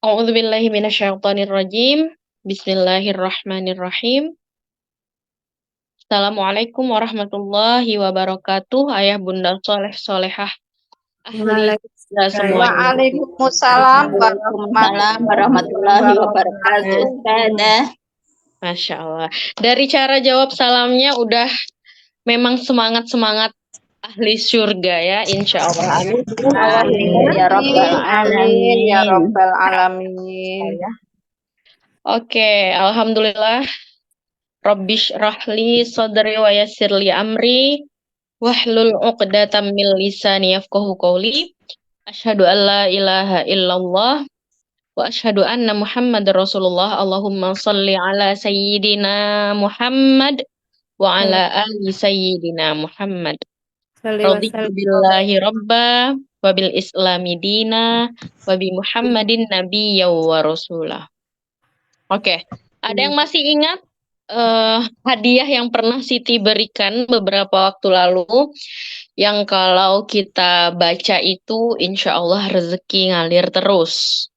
A'udzubillahi minasyaitonirrajim. Bismillahirrahmanirrahim. Assalamualaikum warahmatullahi wabarakatuh. Ayah bunda soleh solehah ahli surga semuanya. Waalaikumsalam Waalaikumsalam warahmatullahi wabarakatuh. Ustazah. Masya Allah. Dari cara jawab salamnya udah memang semangat-semangat ahli surga ya, insya Allah. Amin ya rabbal Amin ya alamin. rabbal alamin. Oke, alhamdulillah. Rabbish rahli sadri wa yassirli amri wahlul 'uqdatam min lisani yafqahu qawli. Asyhadu an la ilaha illallah wa asyhadu anna Muhammadar Rasulullah. Allahumma shalli ala sayyidina Muhammad wa ala ali sayyidina Muhammad. Raditu billahi rabba wa bil islami dina wa bi Muhammadin nabiyya wa rasulah. Oke, ada yang masih ingat hadiah yang pernah Siti berikan beberapa waktu lalu, yang kalau kita baca itu insya Allah rezeki ngalir terus.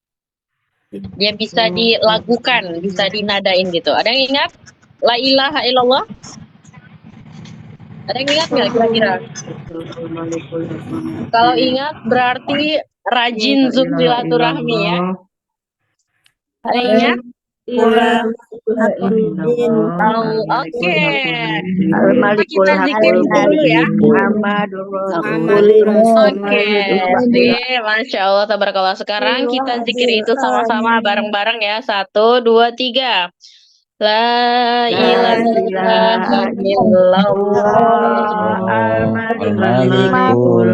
Dia bisa dilagukan, bisa dinadain gitu. Ada yang ingat? La ilaha illallah? Ada yang ingat nggak kira-kira? Kalau ingat berarti rajin silaturahmi ya. Ada yang ingat? Oke. Kita zikirin dulu ya. Oke. Masya Allah, tabarakallah. Sekarang kita zikir itu sama-sama bareng-bareng ya. 1, 2, 3. La ilaha illallah Al-Malikul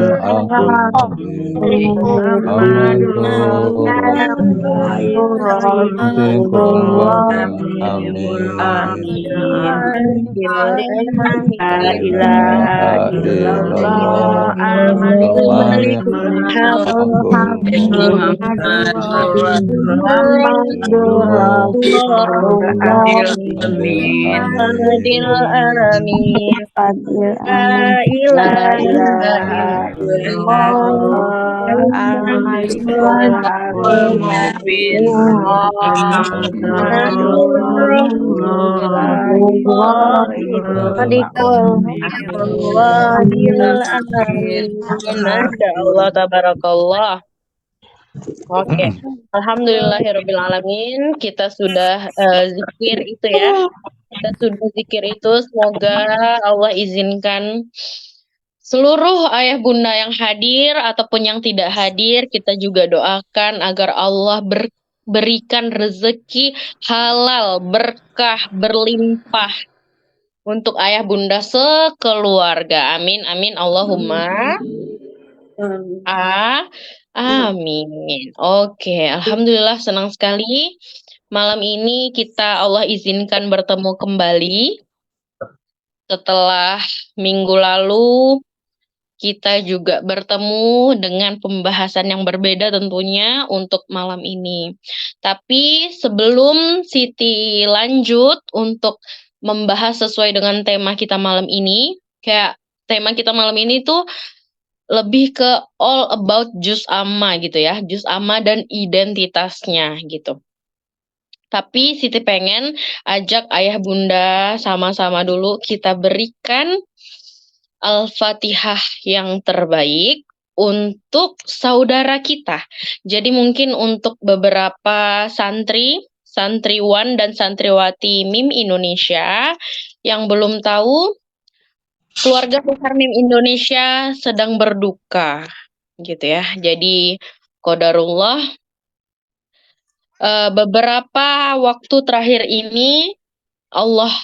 Adil alamin. La ilaha Allah tabarakallah. Oke, alhamdulillahirabbil alamin. Kita sudah zikir itu ya. Kita sudah zikir itu, semoga Allah izinkan seluruh ayah bunda yang hadir ataupun yang tidak hadir, kita juga doakan agar Allah berikan rezeki halal, berkah, berlimpah untuk ayah bunda sekeluarga. Amin, amin, Allahumma. Amin. Oke, alhamdulillah senang sekali. Malam ini Allah izinkan bertemu kembali. Setelah minggu lalu kita juga bertemu dengan pembahasan yang berbeda tentunya untuk malam ini. Tapi sebelum Siti lanjut untuk membahas sesuai dengan tema kita malam ini, kayak tema kita malam ini tuh lebih ke all about juz amma gitu ya, juz amma dan identitasnya gitu. Tapi Siti pengen ajak ayah bunda sama-sama dulu kita berikan Al-Fatihah yang terbaik untuk saudara kita. Jadi mungkin untuk beberapa santriwan dan santriwati MIM Indonesia yang belum tahu, keluarga besar MIM Indonesia sedang berduka gitu ya. Jadi qadarullah, beberapa waktu terakhir ini Allah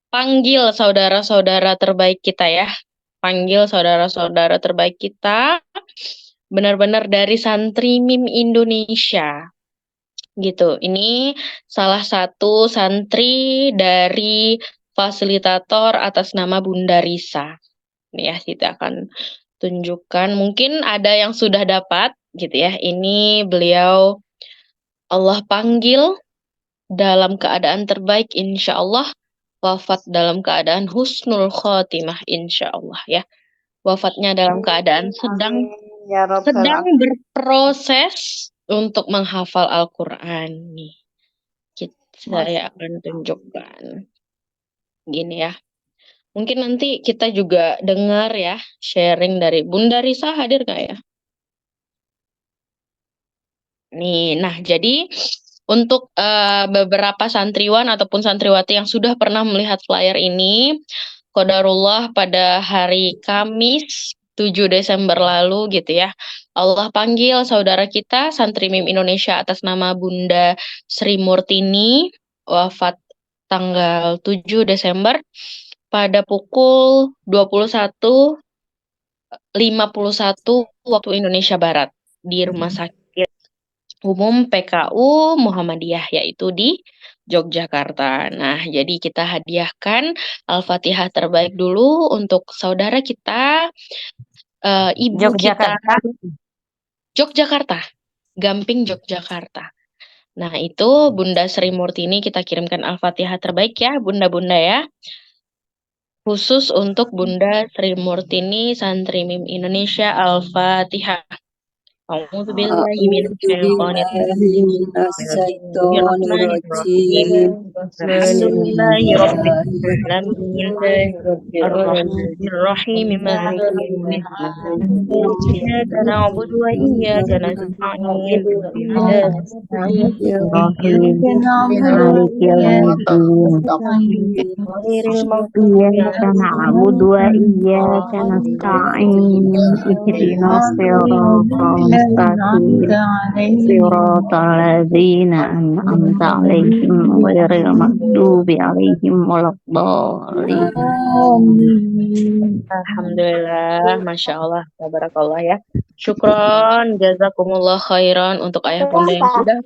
panggil saudara-saudara terbaik kita ya. Panggil saudara-saudara terbaik kita benar-benar dari santri MIM Indonesia. Gitu. Ini salah satu santri dari fasilitator atas nama Bunda Risa. Ini ya, kita akan tunjukkan. Mungkin ada yang sudah dapat gitu ya. Ini beliau Allah panggil dalam keadaan terbaik insya Allah, wafat dalam keadaan husnul khotimah insya Allah ya. Wafatnya dalam keadaan sedang berproses untuk menghafal Al-Quran nih. Saya akan tunjukkan. Gini ya. Mungkin nanti kita juga dengar ya sharing dari Bunda Risa, hadir nggak ya? Nih, nah jadi untuk beberapa santriwan ataupun santriwati yang sudah pernah melihat flyer ini, qadarullah pada hari Kamis 7 Desember lalu gitu ya, Allah panggil saudara kita Santri Mim Indonesia atas nama Bunda Sri Murtini, wafat tanggal 7 Desember pada pukul 21.51 waktu Indonesia Barat di Rumah Sakit Umum PKU Muhammadiyah, yaitu di Yogyakarta. Nah, jadi kita hadiahkan Al-Fatihah terbaik dulu untuk saudara kita, ibu kita, Yogyakarta, Gamping Yogyakarta. Nah, itu Bunda Sri Murtini kita kirimkan Al-Fatihah terbaik ya, Bunda-bunda ya. Khusus untuk Bunda Sri Murtini, Santri Mim Indonesia, Al-Fatihah. A'udzu billahi minasyaitonir rajim. Bismillahirrahmanirrahim. Alhamdulillahi rabbil alamin. Ar-Rahmanir Rahim. Maliki yaumiddin. Iyyaka na'budu wa iyyaka nasta'in. Ihdinas مالك يوم الدين ghairil maghdubi إياك نعبد وإياك نستعين اهدنا الصراط المستقيم صراط الذين أنعمت عليهم غير المغضوب عليهم ولا الضالين. Alhamdulillah, Masya Allah, tabarakallah ya. Syukron, jazakumullah khairan untuk ayah bunda yang sudah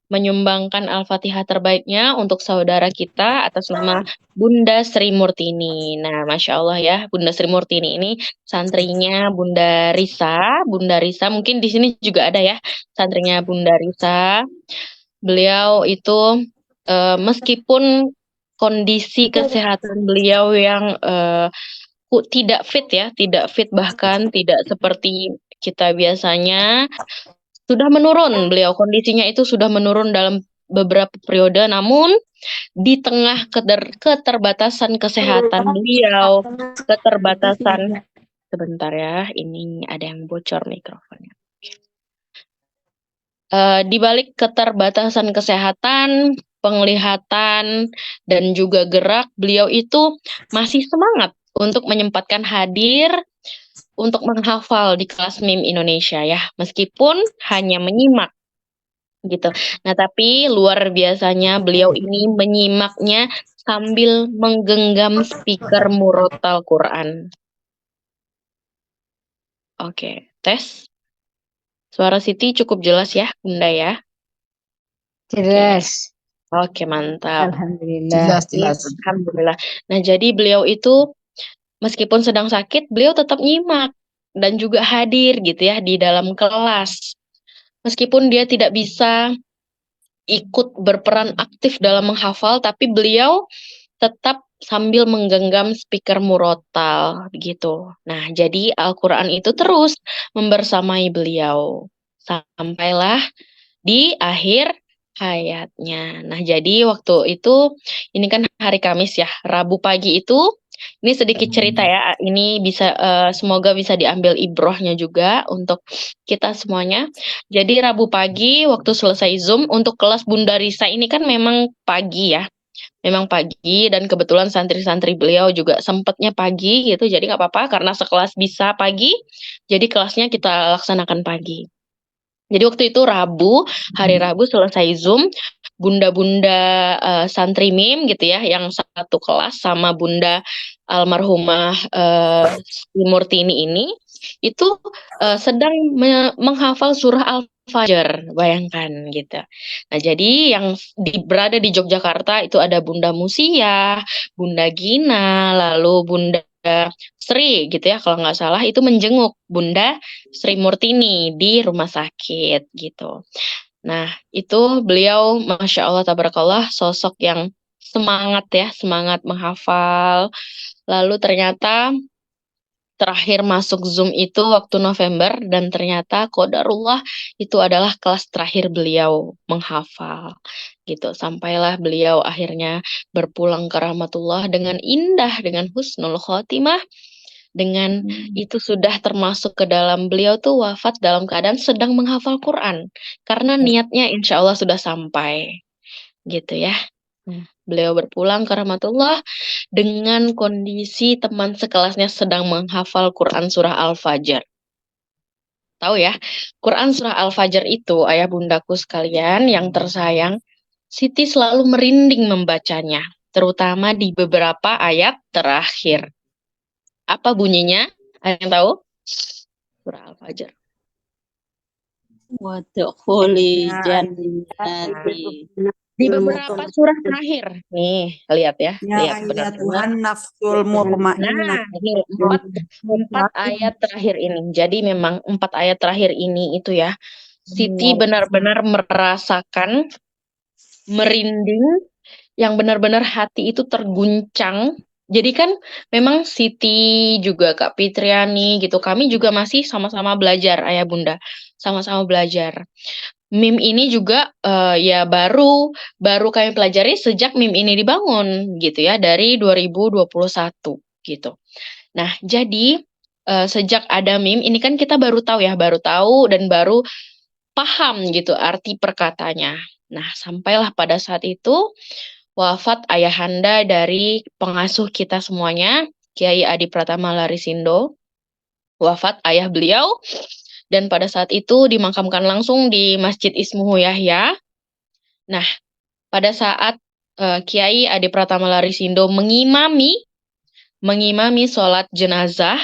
menyumbangkan Al-Fatihah terbaiknya untuk saudara kita atas nama Bunda Sri Murtini. Nah, Masya Allah ya, Bunda Sri Murtini ini santrinya Bunda Risa. Bunda Risa, mungkin di sini juga ada ya, santrinya Bunda Risa. Beliau itu meskipun kondisi kesehatan beliau yang tidak fit ya, tidak fit bahkan tidak seperti kita biasanya, sudah menurun, beliau kondisinya itu sudah menurun dalam beberapa periode, namun di tengah keterbatasan kesehatan beliau, keterbatasan, sebentar ya, ini ada yang bocor mikrofonnya. Di balik keterbatasan kesehatan, penglihatan, dan juga gerak, beliau itu masih semangat untuk menyempatkan hadir untuk menghafal di kelas MIM Indonesia ya, meskipun hanya menyimak gitu. Nah, tapi luar biasanya beliau ini menyimaknya sambil menggenggam speaker murotal Quran. Oke, tes. Suara Siti cukup jelas ya, Bunda ya? Jelas. Oke, mantap. Alhamdulillah. Alhamdulillah. Nah, jadi beliau itu meskipun sedang sakit, beliau tetap nyimak dan juga hadir gitu ya di dalam kelas. Meskipun dia tidak bisa ikut berperan aktif dalam menghafal, tapi beliau tetap sambil menggenggam speaker murotal gitu. Nah, jadi Al-Quran itu terus membersamai beliau sampailah di akhir hayatnya. Nah, jadi waktu itu, ini kan hari Kamis ya, Rabu pagi itu, ini sedikit cerita ya, ini bisa semoga bisa diambil ibrohnya juga untuk kita semuanya. Jadi Rabu pagi waktu selesai Zoom untuk kelas Bunda Risa ini kan memang pagi ya, memang pagi dan kebetulan santri-santri beliau juga sempatnya pagi gitu, jadi nggak apa-apa karena sekelas bisa pagi, jadi kelasnya kita laksanakan pagi. Jadi waktu itu Rabu, hari Rabu selesai Zoom, bunda-bunda santri MIM gitu ya, yang satu kelas sama Bunda almarhumah Sri Murtini ini, itu sedang menghafal surah Al-Fajr, bayangkan gitu. Nah, jadi yang berada di Yogyakarta itu ada Bunda Musia, Bunda Gina, lalu Bunda Sri gitu ya, kalau nggak salah itu menjenguk Bunda Sri Murtini di rumah sakit gitu. Nah, itu beliau Masya Allah tabarakallah sosok yang semangat ya, semangat menghafal. Lalu ternyata terakhir masuk Zoom itu waktu November dan ternyata qadarullah itu adalah kelas terakhir beliau menghafal gitu. Sampailah beliau akhirnya berpulang ke rahmatullah dengan indah, dengan husnul khotimah, dengan itu sudah termasuk ke dalam beliau tuh wafat dalam keadaan sedang menghafal Quran karena niatnya insya Allah sudah sampai gitu ya. Beliau berpulang ke rahmatullah dengan kondisi teman sekelasnya sedang menghafal Quran surah Al-Fajr. Tahu ya, Quran surah Al-Fajr itu, ayah bundaku sekalian yang tersayang, Siti selalu merinding membacanya, terutama di beberapa ayat terakhir. Apa bunyinya? Ada yang tahu? Surah Al-Fajr. Wadkhuli Ya, jannati. Di beberapa surah terakhir. Nih, lihat ya. Lihat ya benar-benar. Tuhan nafsul mutmainnah. Nah, ini empat ayat terakhir ini. Jadi memang 4 ayat terakhir ini itu ya, Siti benar-benar merasakan merinding, yang benar-benar hati itu terguncang. Jadi kan memang Siti juga Kak Fitriani gitu, kami juga masih sama-sama belajar ayah bunda, sama-sama belajar. Meme ini juga ya baru kami pelajari sejak meme ini dibangun gitu ya dari 2021 gitu. Nah, jadi sejak ada meme ini kan kita baru tahu ya, baru tahu dan baru paham gitu arti perkatanya. Nah, sampailah pada saat itu wafat ayahanda dari pengasuh kita semuanya, Kiai Adi Pratama Larisindo. Wafat ayah beliau dan pada saat itu dimakamkan langsung di Masjid Ismuhu Yahya. Nah, pada saat Kiai Adi Pratama Larisindo mengimami sholat jenazah,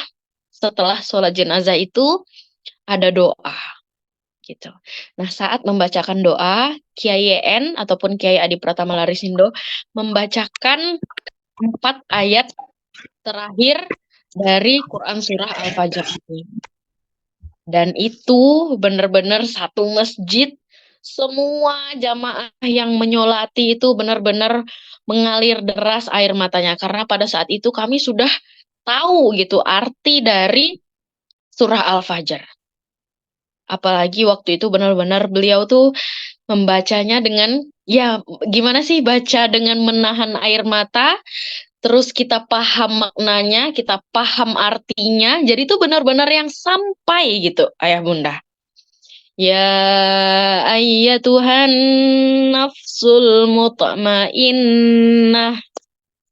setelah sholat jenazah itu ada doa gitu. Nah, saat membacakan doa, Kiai YN ataupun Kiai Adi Pratama Larisindo membacakan 4 ayat terakhir dari Quran surah Al-Fajr ini. Dan itu benar-benar satu masjid, semua jamaah yang menyolati itu benar-benar mengalir deras air matanya. Karena pada saat itu kami sudah tahu gitu arti dari surah Al-Fajr. Apalagi waktu itu benar-benar beliau tuh membacanya dengan, ya gimana sih baca dengan menahan air mata, terus kita paham maknanya, kita paham artinya, jadi itu benar-benar yang sampai gitu, ayah bunda. Ya Tuhan nafsul mutmainnah.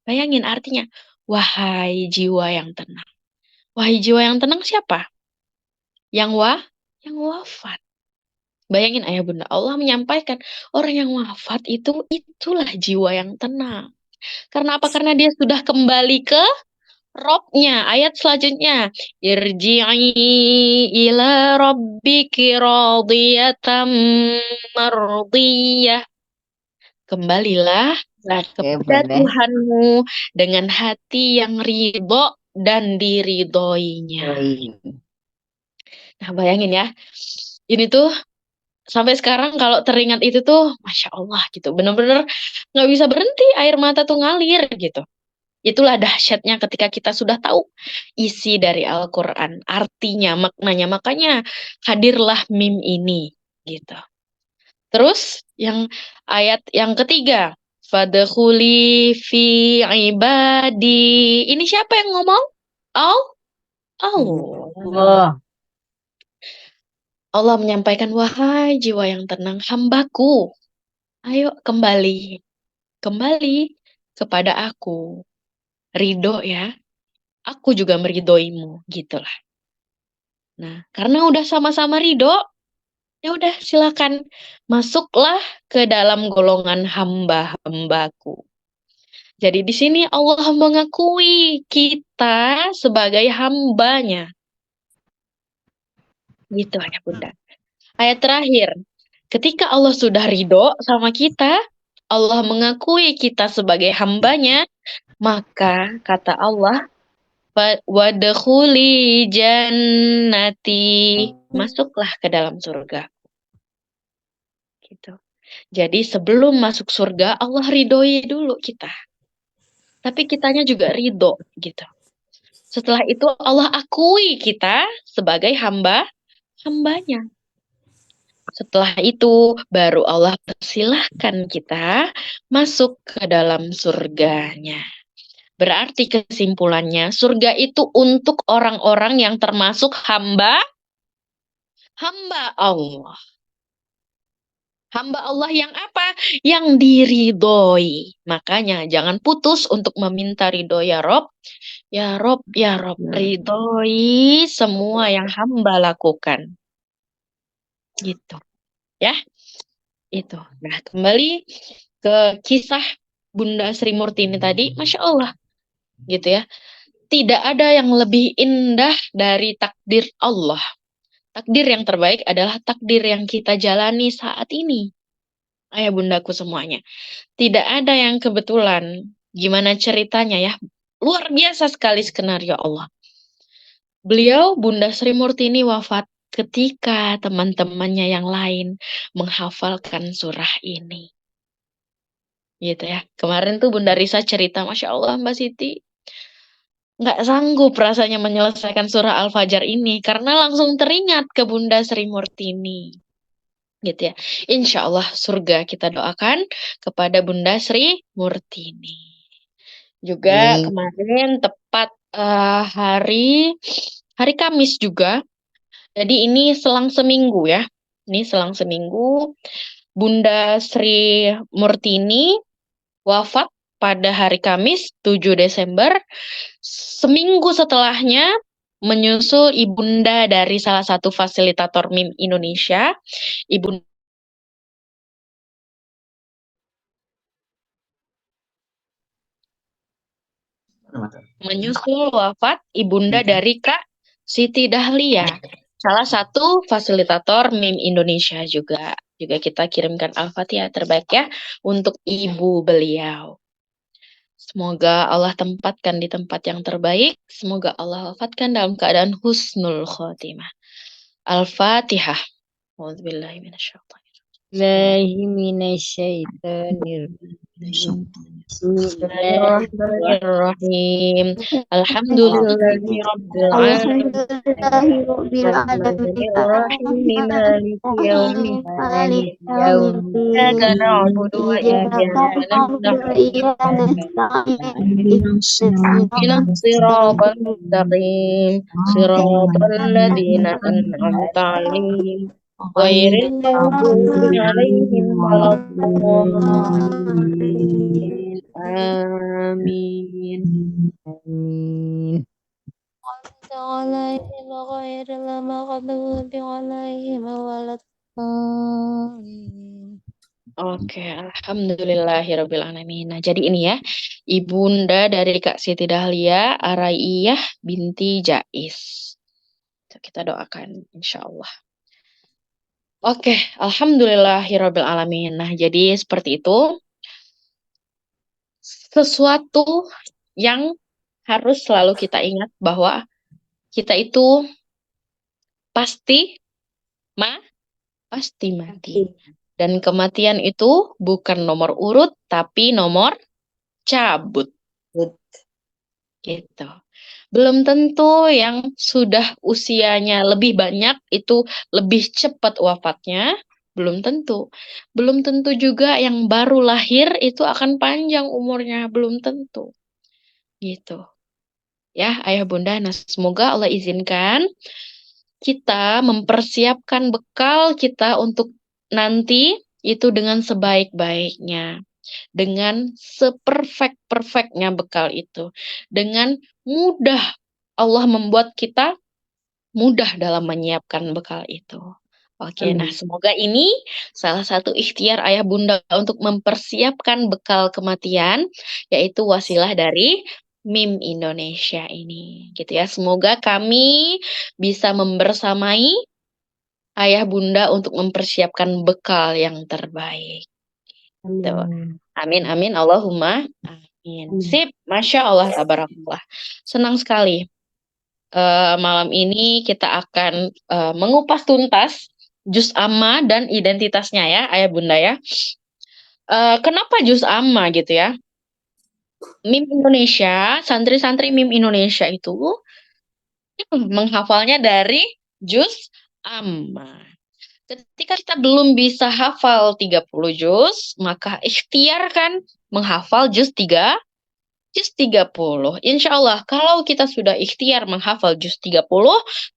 Bayangin artinya, wahai jiwa yang tenang. Wahai jiwa yang tenang siapa? Yang wafat. Bayangin ayah bunda, Allah menyampaikan orang yang wafat itulah jiwa yang tenang. Karena apa? Karena dia sudah kembali ke Robnya. Ayat selanjutnya, irji'i ila rabbiki radiyatan mardiyah. Kembalilah kepada Tuhanmu dengan hati yang ridho dan diridhoinya. Nah, bayangin ya, ini tuh sampai sekarang kalau teringat itu tuh, Masya Allah gitu, bener-bener nggak bisa berhenti, air mata tuh ngalir gitu. Itulah dahsyatnya ketika kita sudah tahu isi dari Al-Quran, artinya, maknanya. Makanya hadirlah meme ini gitu. Terus yang ayat yang ketiga, fadkhuli fi ibadi. Ini siapa yang ngomong? Allah. Allah menyampaikan, wahai jiwa yang tenang, hambaku, ayo kembali kepada aku. Ridho ya, aku juga meridhoimu, gitulah. Nah, karena udah sama-sama ridho, ya udah silakan masuklah ke dalam golongan hamba-hambaku. Jadi di sini Allah mengakui kita sebagai hambanya. Gitu ya bunda. Ayat terakhir, ketika Allah sudah ridho sama kita, Allah mengakui kita sebagai hambanya, maka kata Allah, wadkhuli jannati, masuklah ke dalam surga. Gitu. Jadi sebelum masuk surga, Allah ridhoi dulu kita. Tapi kitanya juga ridho gitu. Setelah itu Allah akui kita sebagai hambanya. Setelah itu baru Allah persilahkan kita masuk ke dalam surganya. Berarti kesimpulannya, surga itu untuk orang-orang yang termasuk hamba Allah. Hamba Allah yang apa? Yang diridhoi. Makanya jangan putus untuk meminta ridho ya Rob. Ya Rob, ya Rob. Ridhoi semua yang hamba lakukan. Gitu. Ya, itu. Nah, kembali ke kisah Bunda Sri Murtini tadi. Masya Allah. Gitu ya. Tidak ada yang lebih indah dari takdir Allah. Takdir yang terbaik adalah takdir yang kita jalani saat ini. Ayah bundaku semuanya. Tidak ada yang kebetulan. Gimana ceritanya ya? Luar biasa sekali skenario Allah. Beliau, Bunda Sri Murtini, wafat ketika teman-temannya yang lain menghafalkan surah ini. Gitu ya. Kemarin tuh Bunda Risa cerita, Masya Allah Mbak Siti, nggak sanggup rasanya menyelesaikan surah Al-Fajr ini karena langsung teringat ke Bunda Sri Murtini. Gitu ya. Insya Allah surga kita doakan kepada Bunda Sri Murtini. Juga kemarin tepat hari Kamis juga. Jadi ini selang seminggu ya. Ini selang seminggu Bunda Sri Murtini wafat pada hari Kamis 7 Desember. Seminggu setelahnya menyusul ibunda dari salah satu fasilitator MIM Indonesia, Ibu menyusul wafat ibunda dari Kak Siti Dahlia, salah satu fasilitator MIM Indonesia juga. Juga kita kirimkan Al-Fatihah terbaik ya untuk ibu beliau. Semoga Allah tempatkan di tempat yang terbaik. Semoga Allah wafatkan dalam keadaan husnul khotimah. Al-Fatihah. A'udzubillahi Bismillahirrahmanirrahim. Alhamdulillahi rabbil alamin. Arrahmanirrahim. Maliki yaumiddin. Iyyaka na'budu wa iyyaka nasta'in. Ihdinas siratal mustaqim. Siratal ladzina an'amta 'alaihim. Ghairil maghdubi 'alaihim waladdallin. Amin. عليهم غير المغضوب عليهم ولا الضالين. Oke, alhamdulillahirabbil alamin. Nah, jadi ini ya, ibunda dari Kak Siti Dahlia, Araiyah binti Jais. Kita doakan insyaallah. Oke, alhamdulillahirabbil alamin. Nah, jadi seperti itu. Sesuatu yang harus selalu kita ingat bahwa kita itu pasti mati. Dan kematian itu bukan nomor urut, tapi nomor cabut. Gitu. Belum tentu yang sudah usianya lebih banyak itu lebih cepat wafatnya. Belum tentu. Belum tentu juga yang baru lahir itu akan panjang umurnya. Belum tentu. Gitu. Ya, ayah bunda. Nah, semoga Allah izinkan kita mempersiapkan bekal kita untuk nanti itu dengan sebaik-baiknya, dengan seperfect-perfectnya bekal itu, dengan mudah Allah membuat kita mudah dalam menyiapkan bekal itu. Oke, nah semoga ini salah satu ikhtiar ayah bunda untuk mempersiapkan bekal kematian, yaitu wasilah dari MIM Indonesia ini, gitu ya. Semoga kami bisa membersamai ayah bunda untuk mempersiapkan bekal yang terbaik. Gitu. Amin, amin, Allahumma amin. Sip, Masya Allah, tabarakallah. Senang sekali. Malam ini kita akan mengupas tuntas juz amma dan identitasnya ya, ayah bunda ya. Kenapa juz amma gitu ya? MIM Indonesia, santri-santri MIM Indonesia itu menghafalnya dari juz amma. Ketika kita belum bisa hafal 30 juz, maka ikhtiarkan menghafal juz 30. Insya Allah, kalau kita sudah ikhtiar menghafal juz 30,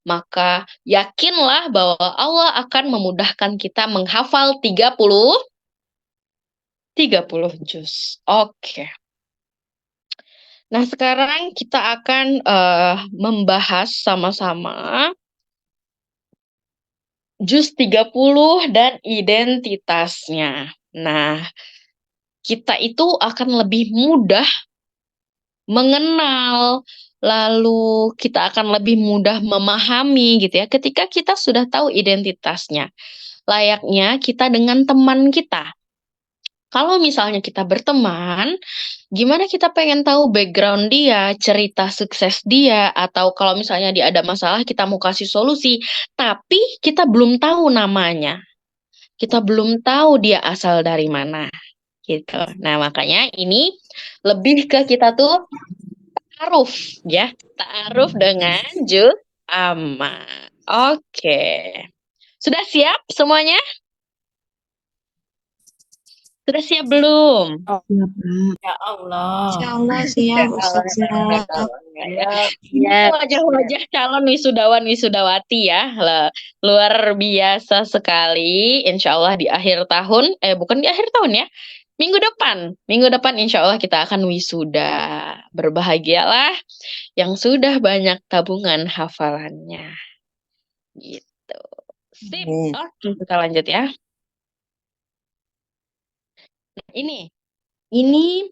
maka yakinlah bahwa Allah akan memudahkan kita menghafal 30 juz. Oke. Nah, sekarang kita akan membahas sama-sama juz 30 dan identitasnya. Nah, kita itu akan lebih mudah mengenal, lalu kita akan lebih mudah memahami gitu ya, ketika kita sudah tahu identitasnya. Layaknya kita dengan teman kita. Kalau misalnya kita berteman, gimana kita pengen tahu background dia, cerita sukses dia, atau kalau misalnya dia ada masalah, kita mau kasih solusi, tapi kita belum tahu namanya. Kita belum tahu dia asal dari mana. Gitu. Nah, makanya ini lebih ke kita tuh ta'aruf, ya. Ta'aruf dengan juz amma. Oke. Sudah siap semuanya? Sudah siap belum? Ya Allah. Insya Allah siap Ustazah. Ini wajah-wajah calon wisudawan-wisudawati ya. Luar biasa sekali. Insya Allah di akhir tahun, bukan di akhir tahun ya. Minggu depan insya Allah kita akan wisuda. Berbahagialah yang sudah banyak tabungan hafalannya. Gitu. Sip. Oke, kita lanjut ya. Nah, ini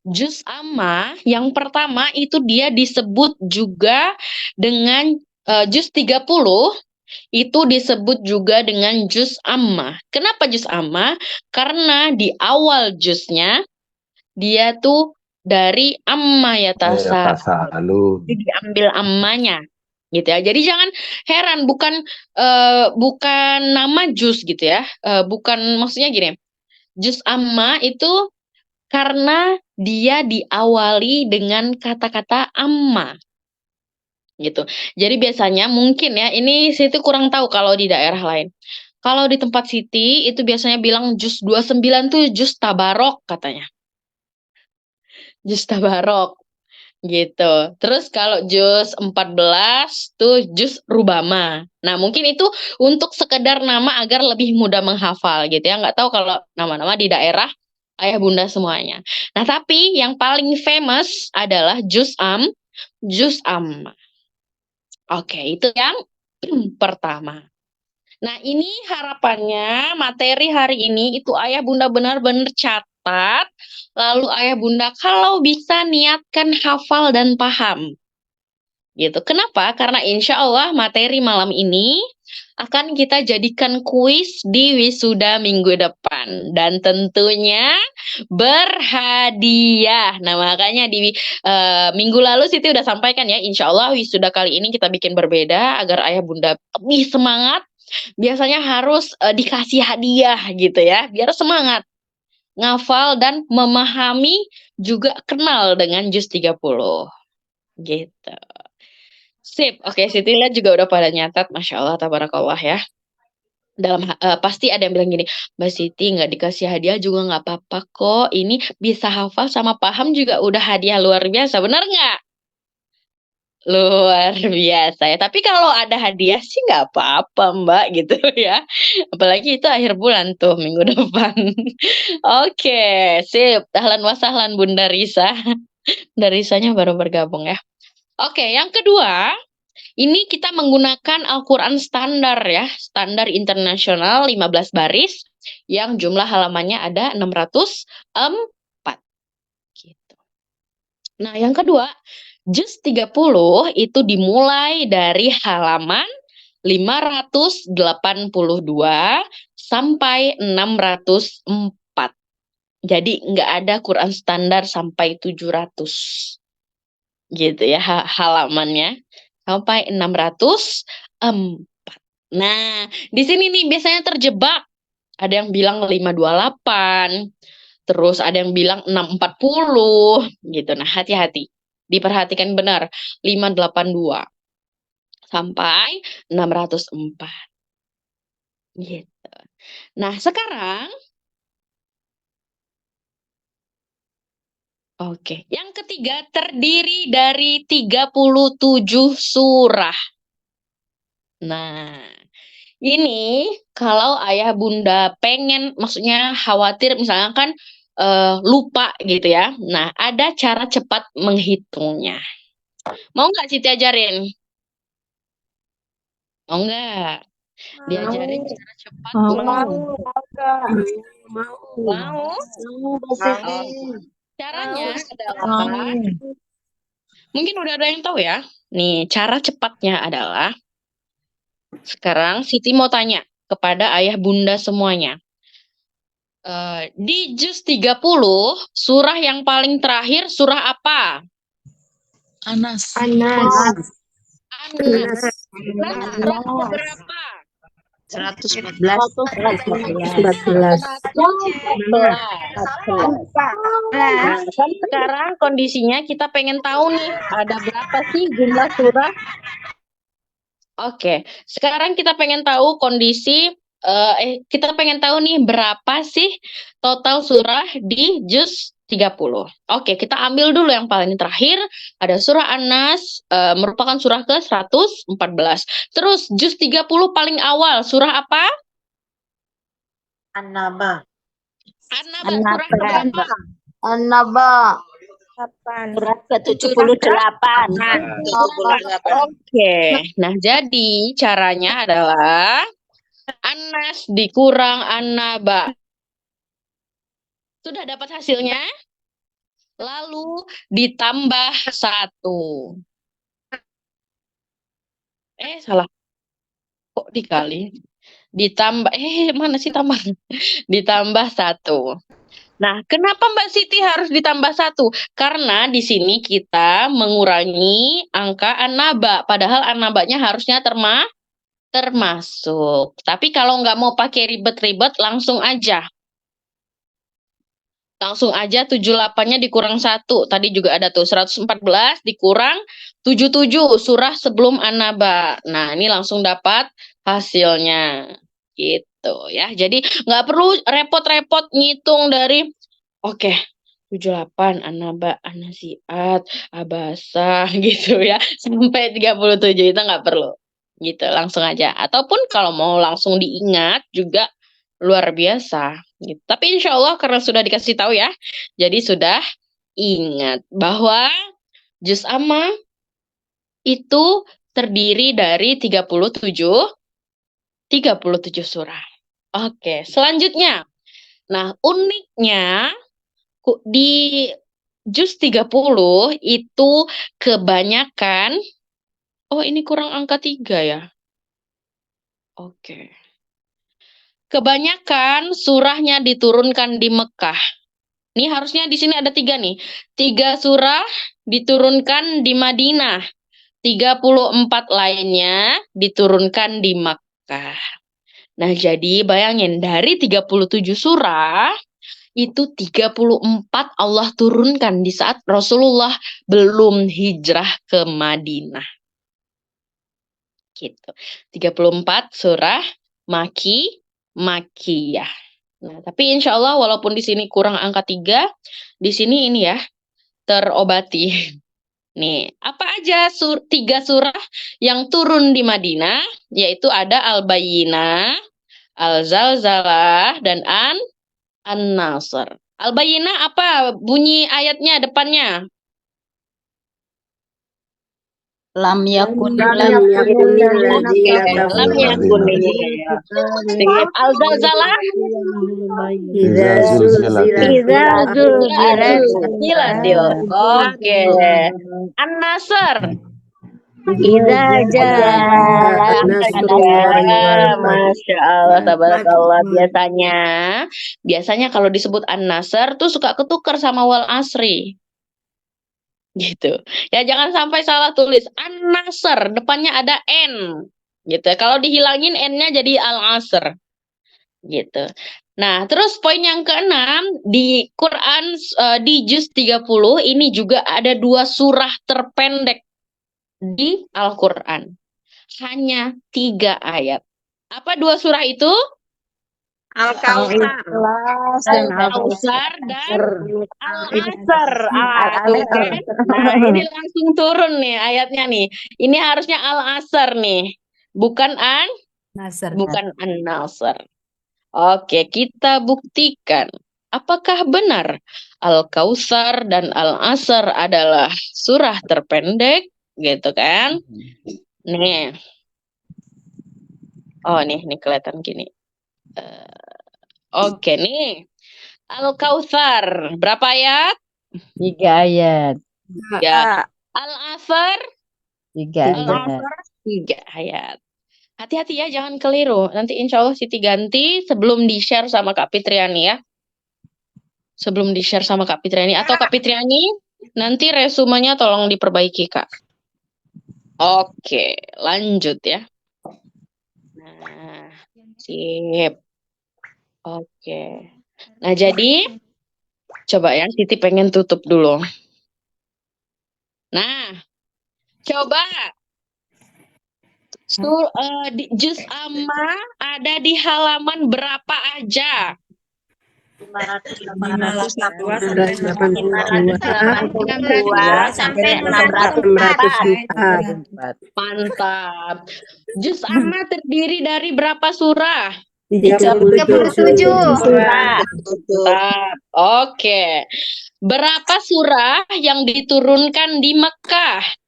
juz amma yang pertama itu dia disebut juga dengan juz 30 itu disebut juga dengan juz amma. Kenapa juz amma? Karena di awal juznya dia tuh dari amma yatasa. Jadi diambil ammanya gitu ya. Jadi jangan heran, bukan nama juz gitu ya. Bukan, maksudnya gini. Juz amma itu karena dia diawali dengan kata-kata amma gitu. Jadi biasanya mungkin ya, ini Siti kurang tahu kalau di daerah lain. Kalau di tempat Siti itu biasanya bilang juz 29 tuh juz tabarok katanya. Juz tabarok gitu. Terus kalau juz 14 tuh juz rubama. Nah, mungkin itu untuk sekedar nama agar lebih mudah menghafal gitu ya. Nggak tahu kalau nama-nama di daerah ayah bunda semuanya. Nah, tapi yang paling famous adalah juz amma. Oke, itu yang pertama. Nah, ini harapannya materi hari ini itu ayah bunda benar-benar catat. Lalu ayah bunda kalau bisa niatkan hafal dan paham. Gitu. Kenapa? Karena insya Allah materi malam ini akan kita jadikan kuis di wisuda minggu depan. Dan tentunya berhadiah. Nah, makanya di minggu lalu Siti udah sampaikan ya, insya Allah wisuda kali ini kita bikin berbeda agar ayah bunda lebih semangat. Biasanya harus dikasih hadiah gitu ya, biar semangat ngafal dan memahami, juga kenal dengan juz 30 gitu. Sip, oke, Siti lihat juga udah pada nyatat, Masya Allah, tabarakallah ya. Pasti ada yang bilang gini, Mbak Siti nggak dikasih hadiah juga nggak apa-apa kok, ini bisa hafal sama paham juga udah hadiah luar biasa, benar nggak? Luar biasa ya. Tapi kalau ada hadiah sih nggak apa-apa Mbak gitu ya. Apalagi itu akhir bulan tuh minggu depan. Oke, sip. Ahlan wa sahlan Bunda Risa. Bunda Risanya baru bergabung ya. Oke, yang kedua, ini kita menggunakan Al-Quran standar ya. Standar internasional 15 baris yang jumlah halamannya ada 604. Gitu. Nah, yang kedua, juz 30 itu dimulai dari halaman 582 sampai 604. Jadi nggak ada Quran standar sampai 700. Gitu ya halamannya. Sampai 604. Nah, di sini nih biasanya terjebak. Ada yang bilang 528. Terus ada yang bilang 640 gitu. Nah, hati-hati. Diperhatikan benar. 582. sampai 604. Gitu. Nah, sekarang oke, yang ketiga terdiri dari 37 surah. Nah, ini kalau ayah bunda pengen, maksudnya khawatir misalnya kan lupa gitu ya. Nah, ada cara cepat menghitungnya. Mau nggak Siti ajarin? Mau nggak? Diajarin cara cepat Mau. Mau? Oke. Caranya adalah, mungkin udah ada yang tahu ya. Nih, cara cepatnya adalah, sekarang Siti mau tanya kepada ayah bunda semuanya. Di juz 30, surah yang paling terakhir surah apa? Anas. Anas. Surah berapa? 114. 114. Nah, kan sekarang kondisinya kita pengen tahu nih, ada berapa sih jumlah surah? Oke, sekarang kita pengen tahu kondisi, kita pengen tahu nih berapa sih total surah di juz 30. Oke, kita ambil dulu yang paling terakhir, ada surah An-Nas, merupakan surah ke-114. Terus juz 30 paling awal, surah apa? An-Naba. Surah keberapa? An-Naba. Surat ke-78. Oke, nah jadi caranya adalah An-Nas dikurang An-Naba. Sudah dapat hasilnya? Lalu ditambah 1. Salah. Kok dikali? Ditambah, mana sih tambah? Ditambah 1. Nah, kenapa Mbak Siti harus ditambah 1? Karena di sini kita mengurangi angka An-Naba. Padahal An-Nabanya harusnya termasuk. Tapi kalau nggak mau pakai ribet-ribet, langsung aja. Langsung aja 78-nya dikurang 1. Tadi juga ada tuh 114 dikurang 77 surah sebelum An-Naba. Nah, ini langsung dapat hasilnya. Gitu ya. Jadi nggak perlu repot-repot ngitung dari oke, 78 An-Naba, An-Nazi'at, Abasa gitu ya. Sampai 37 itu nggak perlu. Gitu, langsung aja. Ataupun kalau mau langsung diingat juga luar biasa. Gitu. Tapi insya Allah karena sudah dikasih tahu ya, jadi sudah ingat bahwa juz amma itu terdiri dari 37 surah. Oke, selanjutnya. Nah, uniknya di juz 30 itu kebanyakan, ini kurang angka 3 ya. Oke. Kebanyakan surahnya diturunkan di Mekah. Ini harusnya di sini ada 3 nih. 3 surah diturunkan di Madinah. 34 lainnya diturunkan di Makkah. Nah, jadi bayangin dari 37 surah, itu 34 Allah turunkan di saat Rasulullah belum hijrah ke Madinah. Gitu. 34 surah Makiyah. Nah, tapi insya Allah walaupun di sini kurang angka 3, di sini ini ya, terobati. Nih, apa aja 3 surah yang turun di Madinah, yaitu ada Al-Bayyinah, Al-Zalzalah, dan An-Nasr. Al-Bayyinah apa bunyi ayatnya depannya? Lam yakun Lam yakun. Al-Zalzalah Idza Zilatil. Oke. An-Nasr Idza Masya Allah, tabarakallah. Biasanya kalau disebut An-Nasr tuh suka ketukar sama wal asri. Gitu. Ya jangan sampai salah tulis An-Nasr, depannya ada N. Gitu. Kalau dihilangin N-nya jadi Al-Asr. Gitu. Nah, terus poin yang ke-6 di Quran di juz 30 ini juga ada 2 surah terpendek di Al-Quran. hanya 3 ayat. Apa 2 surah itu? Al-Kautsar. Ikhlas dan Al-Kautsar dan Al-Asr. Al-Asr. Tuh kan? Nah, ini langsung turun nih ayatnya nih. Ini harusnya Al-Asr nih. Bukan Nasr. bukan An-Nasr. Oke, kita buktikan. Apakah benar Al-Kautsar dan Al-Asr adalah surah terpendek? Gitu kan? Nih. Oh, nih kelihatan gini. Oke, nih. Al-Kautsar. Berapa ayat? 3 ayat. Ya. Al-Asr. 3 ayat. Al-Asr 3 ayat. Hati-hati ya, jangan keliru. Nanti insya Allah Siti ganti sebelum di-share sama Kak Fitriani ya. Sebelum di-share sama Kak Fitriani. Atau Kak Fitriani, nanti resumenya tolong diperbaiki, Kak. Oke, lanjut ya. Nah, sip. Oke. Nah, jadi, coba ya, Siti pengen tutup dulu. Nah, coba. Di juz amma ada di halaman berapa aja? 582 sampai 604. Mantap. Juz amma terdiri dari berapa surah? 37 surah. Mantap. Oke. Berapa surah yang diturunkan di Mekah?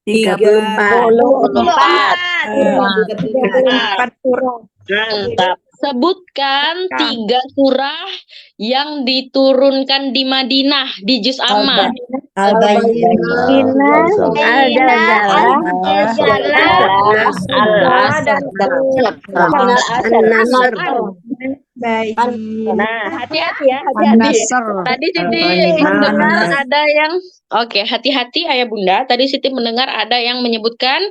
34. Mantap. Sebutkan 3 surah yang diturunkan di Madinah di juz amma. Nah, hati-hati ya, hati-hati. Tadi Siti mendengar ada yang hati-hati Ayah Bunda. Tadi Siti mendengar ada yang menyebutkan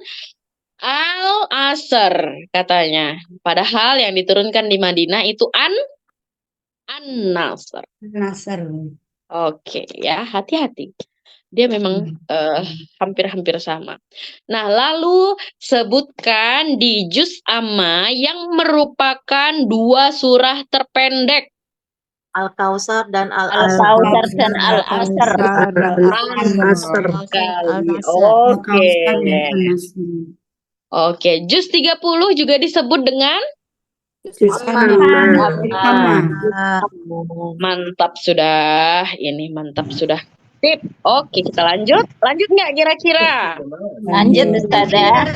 Al-Asr katanya. Padahal yang diturunkan di Madinah itu An-Nasr. Oke ya, hati-hati. Dia memang hampir-hampir sama. Nah, lalu sebutkan di juz amma yang merupakan 2 surah terpendek. Al-Kautsar dan Al-Asr. Oke, juz 30 juga disebut dengan mantap sudah. Ini mantap sudah. Sip. Oke, kita lanjut. Lanjut nggak kira-kira? Lanjut Ustazah.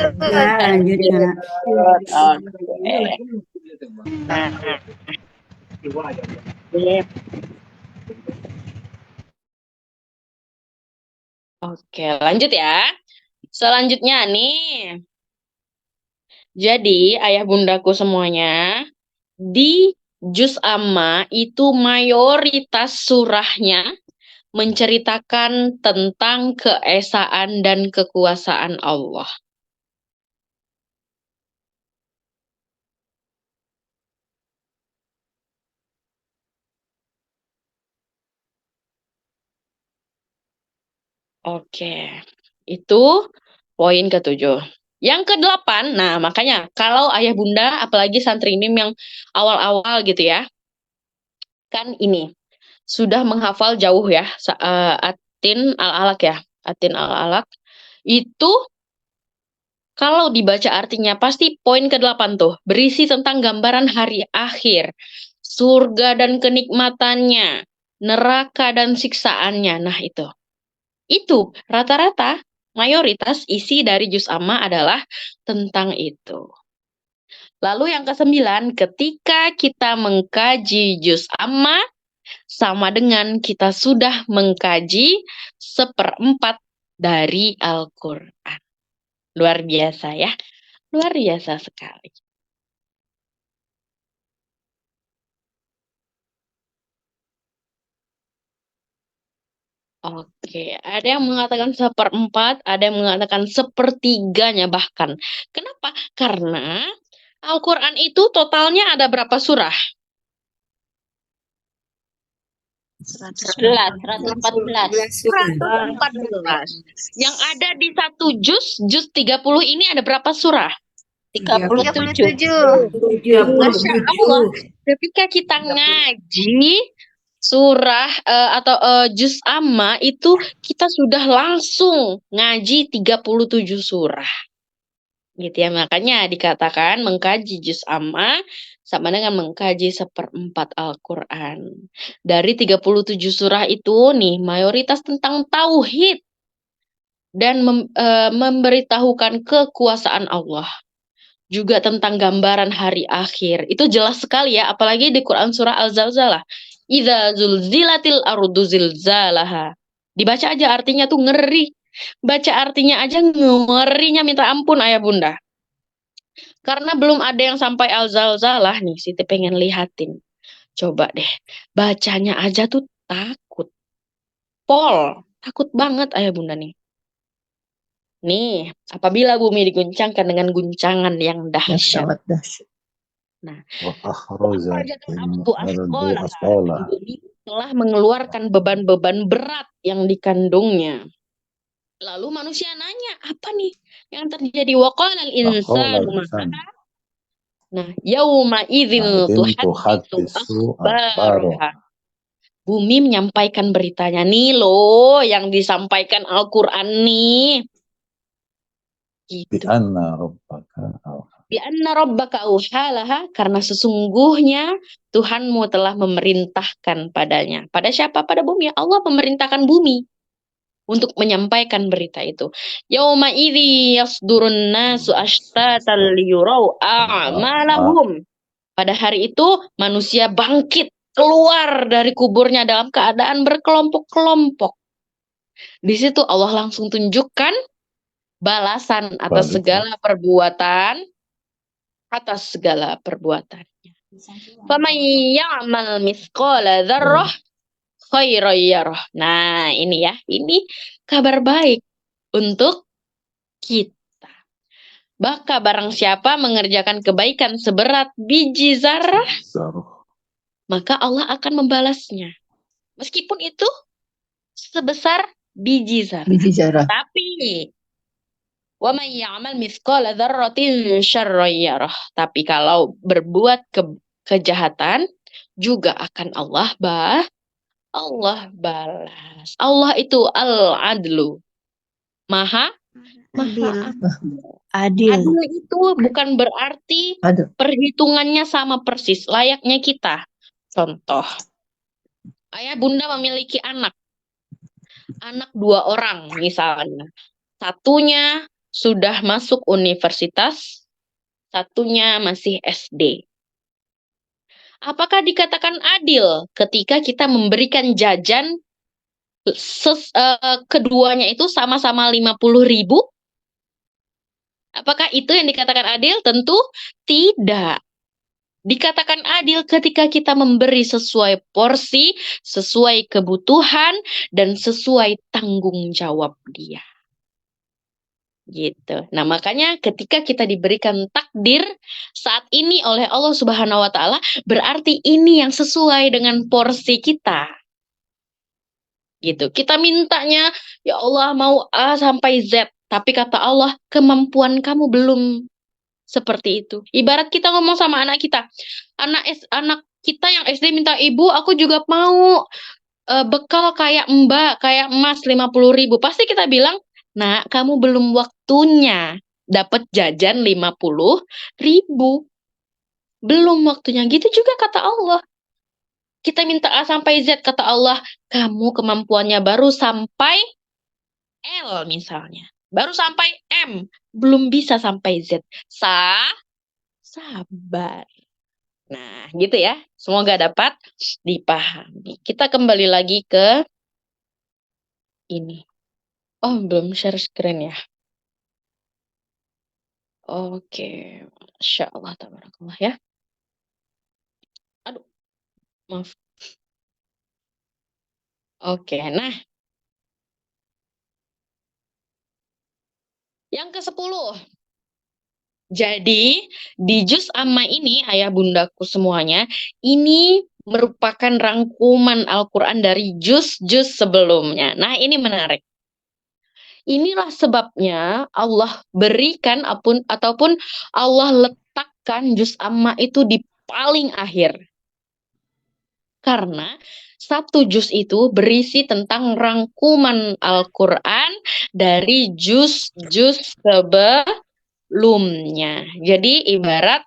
Oke, lanjut ya. Selanjutnya nih. Jadi, ayah bundaku semuanya, di juz amma itu mayoritas surahnya menceritakan tentang keesaan dan kekuasaan Allah. Oke, itu poin ke-7. Yang ke-8, nah makanya kalau ayah bunda, apalagi santri mim yang awal-awal gitu ya, kan ini sudah menghafal jauh ya, Atin al-alaq ya, Atin al-alaq itu kalau dibaca artinya pasti poin ke-8 tuh berisi tentang gambaran hari akhir, surga dan kenikmatannya, neraka dan siksaannya. Nah itu rata-rata mayoritas isi dari juz amma adalah tentang itu. Lalu yang ke-9, ketika kita mengkaji juz amma, sama dengan kita sudah mengkaji 1/4 dari Al-Quran. Luar biasa ya, luar biasa sekali. Oke, ada yang mengatakan 1/4, ada yang mengatakan 1/3-nya bahkan. Kenapa? Karena Al-Quran itu totalnya ada berapa surah? 114. 114. Yang ada di satu juz 30 ini ada berapa surah? 37. Masya Allah, ketika kita ngaji surah juz amma itu kita sudah langsung ngaji 37 surah. Gitu ya, makanya dikatakan mengkaji juz amma sama dengan mengkaji 1/4 Al-Quran. Dari 37 surah itu nih, mayoritas tentang tauhid dan memberitahukan kekuasaan Allah. Juga tentang gambaran hari akhir. Itu jelas sekali ya, apalagi di Quran surah Al-Zalzalah. Idza zulzilatil ardu zilzalaha. Dibaca aja artinya tuh ngeri. Baca artinya aja ngerinya minta ampun ayah bunda. Karena belum ada yang sampai Al-Zalzalah nih, Siti pengen lihatin. Coba deh, bacanya aja tuh takut. Takut banget ayah bunda nih. Nih, apabila bumi diguncangkan dengan guncangan yang dahsyat. Nah, bumi telah mengeluarkan beban-beban berat yang dikandungnya. Lalu manusia nanya, apa nih yang terjadi? Waqalal insanu Nah, yauma idzin tuhadditsu akhbaraha. Bumi menyampaikan beritanya nih loh, yang disampaikan Al-Qur'an nih. Gitu. Bi'anna rabbaka auhalaha, karena sesungguhnya Tuhanmu telah memerintahkan padanya. Pada siapa? Pada bumi. Allah memerintahkan bumi untuk menyampaikan berita itu. Yauma idzi yasdurun nasu ashtatan liyurau a'malahum. Pada hari itu manusia bangkit keluar dari kuburnya dalam keadaan berkelompok-kelompok. Di situ Allah langsung tunjukkan balasan atas segala perbuatan, atas segala perbuatannya. Faman ya'mal mithqala dzarrah khairan yarah. Nah, ini ya, ini kabar baik untuk kita. Maka barang siapa mengerjakan kebaikan seberat biji zarah, maka Allah akan membalasnya. Meskipun itu sebesar biji zarah. Tapi wa may ya'mal mithqala dzarratin syarran yarah. Tapi kalau berbuat kejahatan juga akan Allah balas. Allah itu al-adlu. Maha adil. Adil itu bukan berarti perhitungannya sama persis layaknya kita. Contoh, ayah bunda memiliki anak 2 orang misalnya. Satunya sudah masuk universitas, satunya masih SD. Apakah dikatakan adil ketika kita memberikan jajan keduanya itu sama-sama 50.000? Apakah itu yang dikatakan adil? Tentu tidak. Dikatakan adil ketika kita memberi sesuai porsi, sesuai kebutuhan, dan sesuai tanggung jawab dia. Gitu. Nah, makanya ketika kita diberikan takdir saat ini oleh Allah Subhanahu wa taala, berarti ini yang sesuai dengan porsi kita. Gitu. Kita mintanya, ya Allah mau A sampai Z, tapi kata Allah, kemampuan kamu belum seperti itu. Ibarat kita ngomong sama anak kita, anak kita yang SD minta, ibu aku juga mau bekal kayak mbak, kayak emas 50.000. Pasti kita bilang, nah, kamu belum waktunya dapat jajan 50.000. Belum waktunya. Gitu juga kata Allah. Kita minta A sampai Z, kata Allah, kamu kemampuannya baru sampai L misalnya. Baru sampai M. Belum bisa sampai Z. Sabar. Nah, gitu ya. Semoga dapat dipahami. Kita kembali lagi ke ini. Oh, belum share screen ya. Oke. Masya Allah, tabarakallah ya. Aduh, maaf. Oke, nah. Yang ke-10. Jadi, di juz amma ini, ayah bundaku semuanya, ini merupakan rangkuman Al-Quran dari juz-juz sebelumnya. Nah, ini menarik. inilah sebabnya Allah berikan ataupun Allah letakkan juz amma itu di paling akhir. Karena satu juz itu berisi tentang rangkuman Al-Quran dari juz-juz sebelumnya. Jadi ibarat,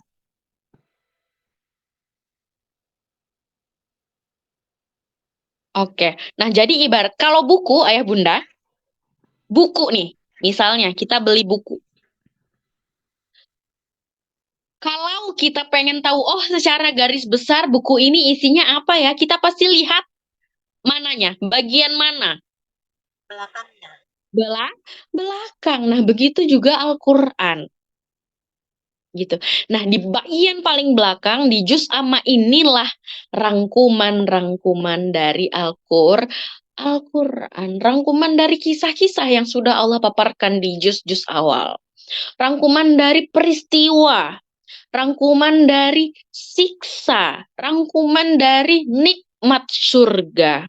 oke. Nah, jadi ibarat kalau buku, ayah bunda, buku nih, misalnya kita beli buku. Kalau kita pengen tahu, oh secara garis besar buku ini isinya apa ya, kita pasti lihat mananya, bagian mana? Belakangnya. Belakang. Nah, begitu juga Al-Quran. Gitu. Nah, di bagian paling belakang, di juz amma inilah rangkuman-rangkuman dari Al-Quran. Rangkuman dari kisah-kisah yang sudah Allah paparkan di juz-juz awal. Rangkuman dari peristiwa. Rangkuman dari siksa, rangkuman dari nikmat surga.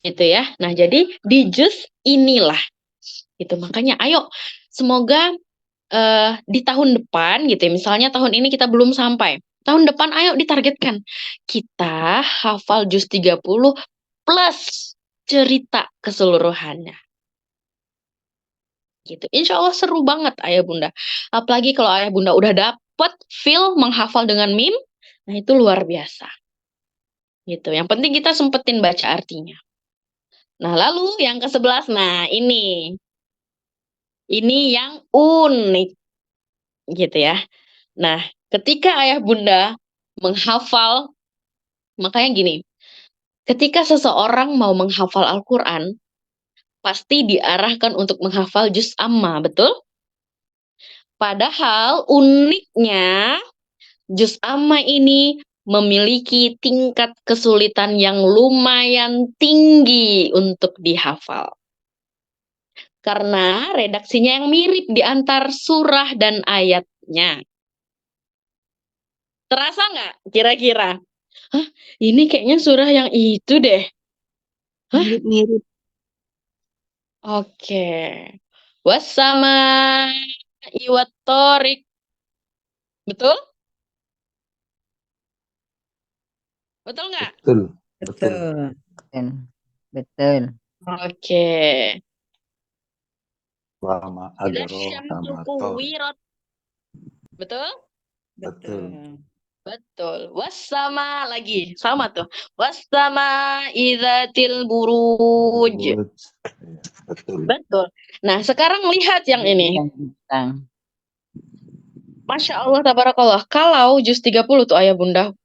Itu ya. Nah, jadi di juz inilah. Itu makanya ayo semoga di tahun depan gitu ya. Misalnya tahun ini kita belum sampai. Tahun depan ayo ditargetkan. Kita hafal juz 30 plus cerita keseluruhannya. Gitu. Insya Allah seru banget ayah bunda. Apalagi kalau ayah bunda udah dapet feel menghafal dengan mim, nah itu luar biasa. Gitu. Yang penting kita sempetin baca artinya. Nah lalu yang ke-11, nah ini yang unik, gitu ya. Nah ketika ayah bunda menghafal, makanya gini, ketika seseorang mau menghafal Al-Quran, pasti diarahkan untuk menghafal juz amma, betul? Padahal uniknya juz amma ini memiliki tingkat kesulitan yang lumayan tinggi untuk dihafal. Karena redaksinya yang mirip di antar surah dan ayatnya. Terasa nggak kira-kira? Hah, ini kayaknya surah yang itu deh. Hah? Mirip-mirip. Oke. Wassama iwat torik. Betul? Betul nggak? Betul. Betul. Betul. Oke. Wama Ila adro syamsu sama tor. kuwirat. Betul? Betul. Betul. Wassama lagi. Sama tuh. Wassama idzatil buruj. Iya, betul. Betul. Nah, sekarang lihat yang ini. Bintang. Masya Allah, tabarakallah. Kalau juz 30 tuh ayah bunda.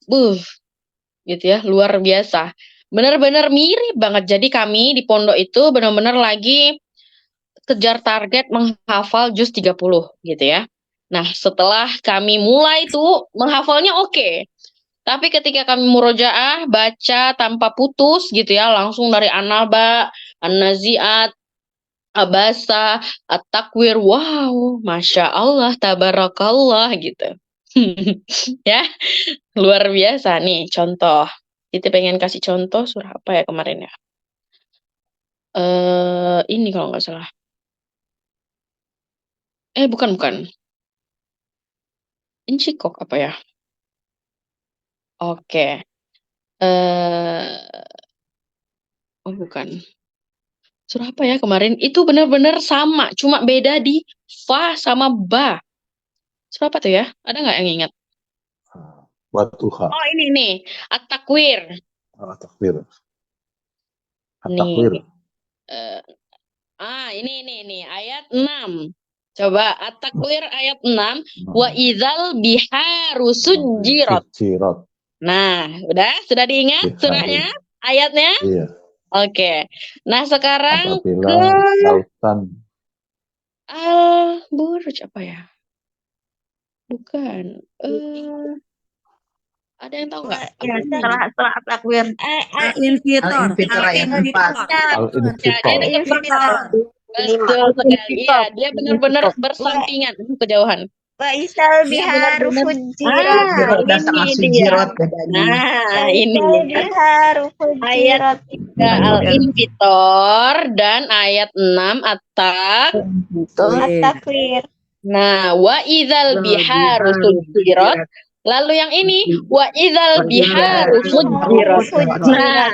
Gitu ya, luar biasa. Benar-benar mirip banget. Jadi kami di pondok itu benar-benar lagi kejar target menghafal juz 30 gitu ya. Nah, setelah kami mulai tuh menghafalnya oke. Tapi ketika kami murojaah, baca tanpa putus gitu ya, langsung dari An-Naba, An-Nazi'at, Abasa, At-Takwir, wow, Masya Allah, Tabarakallah gitu. Ya, luar biasa nih contoh. Kita pengen kasih contoh surah apa ya kemarin ya? Ini kalau nggak salah. Bukan. Insyikok apa ya? Oke. Bukan. Surah apa ya kemarin? Itu benar-benar sama, cuma beda di fa sama ba. Surah apa tuh ya? Ada nggak yang ingat? Watuha. Oh, ini nih. At-Takwir. At-takwir. Nih. At-takwir. Ini ayat 6. Coba At-Takwir ayat 6. Wa idzal biharu sujjirat. Sujjirat. Nah, sudah diingat surahnya? Ayatnya? Iya. Oke. Nah, sekarang Apabila lautan. Buruj apa ya? Bukan. Ada yang tahu nggak? Ya, setelah takwir. Al-Infitor ayat 4. Al-Infitor. Betul sekali. Iya, dia benar-benar bersampingan kejauhan. Faisal biharu fujirat. Ini dia. Nah, ini ayat ada Al-Infitor dan ayat 6 At-takwir. Nah, wa idzal biharu sujirat. Lalu yang ini wa idzal biharu fujirat. Nah,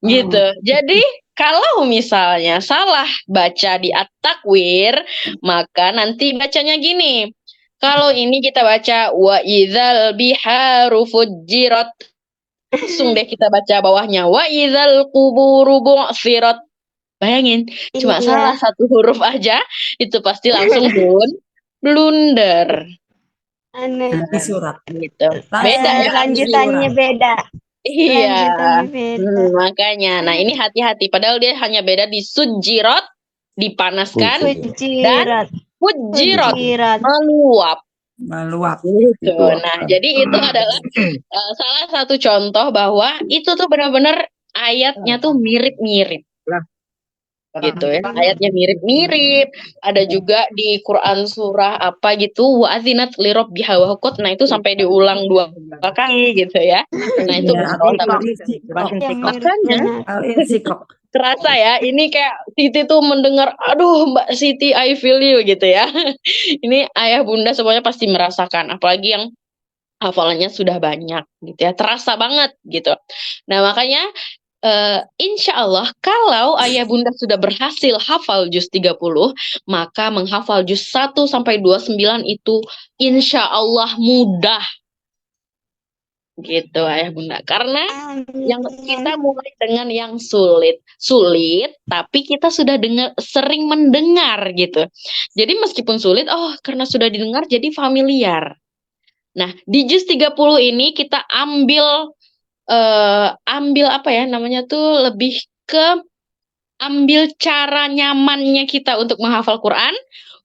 gitu. Jadi kalau misalnya salah baca di at-takwir, maka nanti bacanya gini. Kalau ini kita baca wa idzal biharu fujirat. Langsung deh kita baca bawahnya wa idzal quburu bu'sirat. Bayangin, cuma salah satu huruf aja itu pasti langsung blunder. Aneh. Ganti surat. Gitu. Beda ya. Lanjutannya beda. Iya. Lanjutannya beda. Makanya. Nah, ini hati-hati. Padahal dia hanya beda di sujirat, dipanaskan, dan fujirat, meluap. Meluap. Gitu. Nah, jadi itu adalah salah satu contoh bahwa itu tuh benar-benar ayatnya tuh mirip-mirip. Gitu ya, ayatnya mirip-mirip. Ada juga di Quran surah apa gitu, wa azinat li rabbiha wa huqqat. Nah, itu sampai diulang 2 kali gitu ya. Nah, itu makanya terasa ya, ini kayak Siti tuh mendengar, aduh Mbak Siti, I feel you gitu ya. Ini ayah bunda semuanya pasti merasakan, apalagi yang hafalannya sudah banyak gitu ya, terasa banget gitu. Nah, makanya insya Allah kalau ayah bunda sudah berhasil hafal juz 30, maka menghafal juz 1 sampai 29 itu insya Allah mudah. Gitu ayah bunda. Karena yang kita mulai dengan yang sulit, tapi kita sudah sering mendengar gitu. Jadi meskipun sulit, karena sudah didengar jadi familiar. Nah, di juz 30 ini kita ambil apa ya namanya tuh, lebih ke ambil cara nyamannya kita untuk menghafal Quran.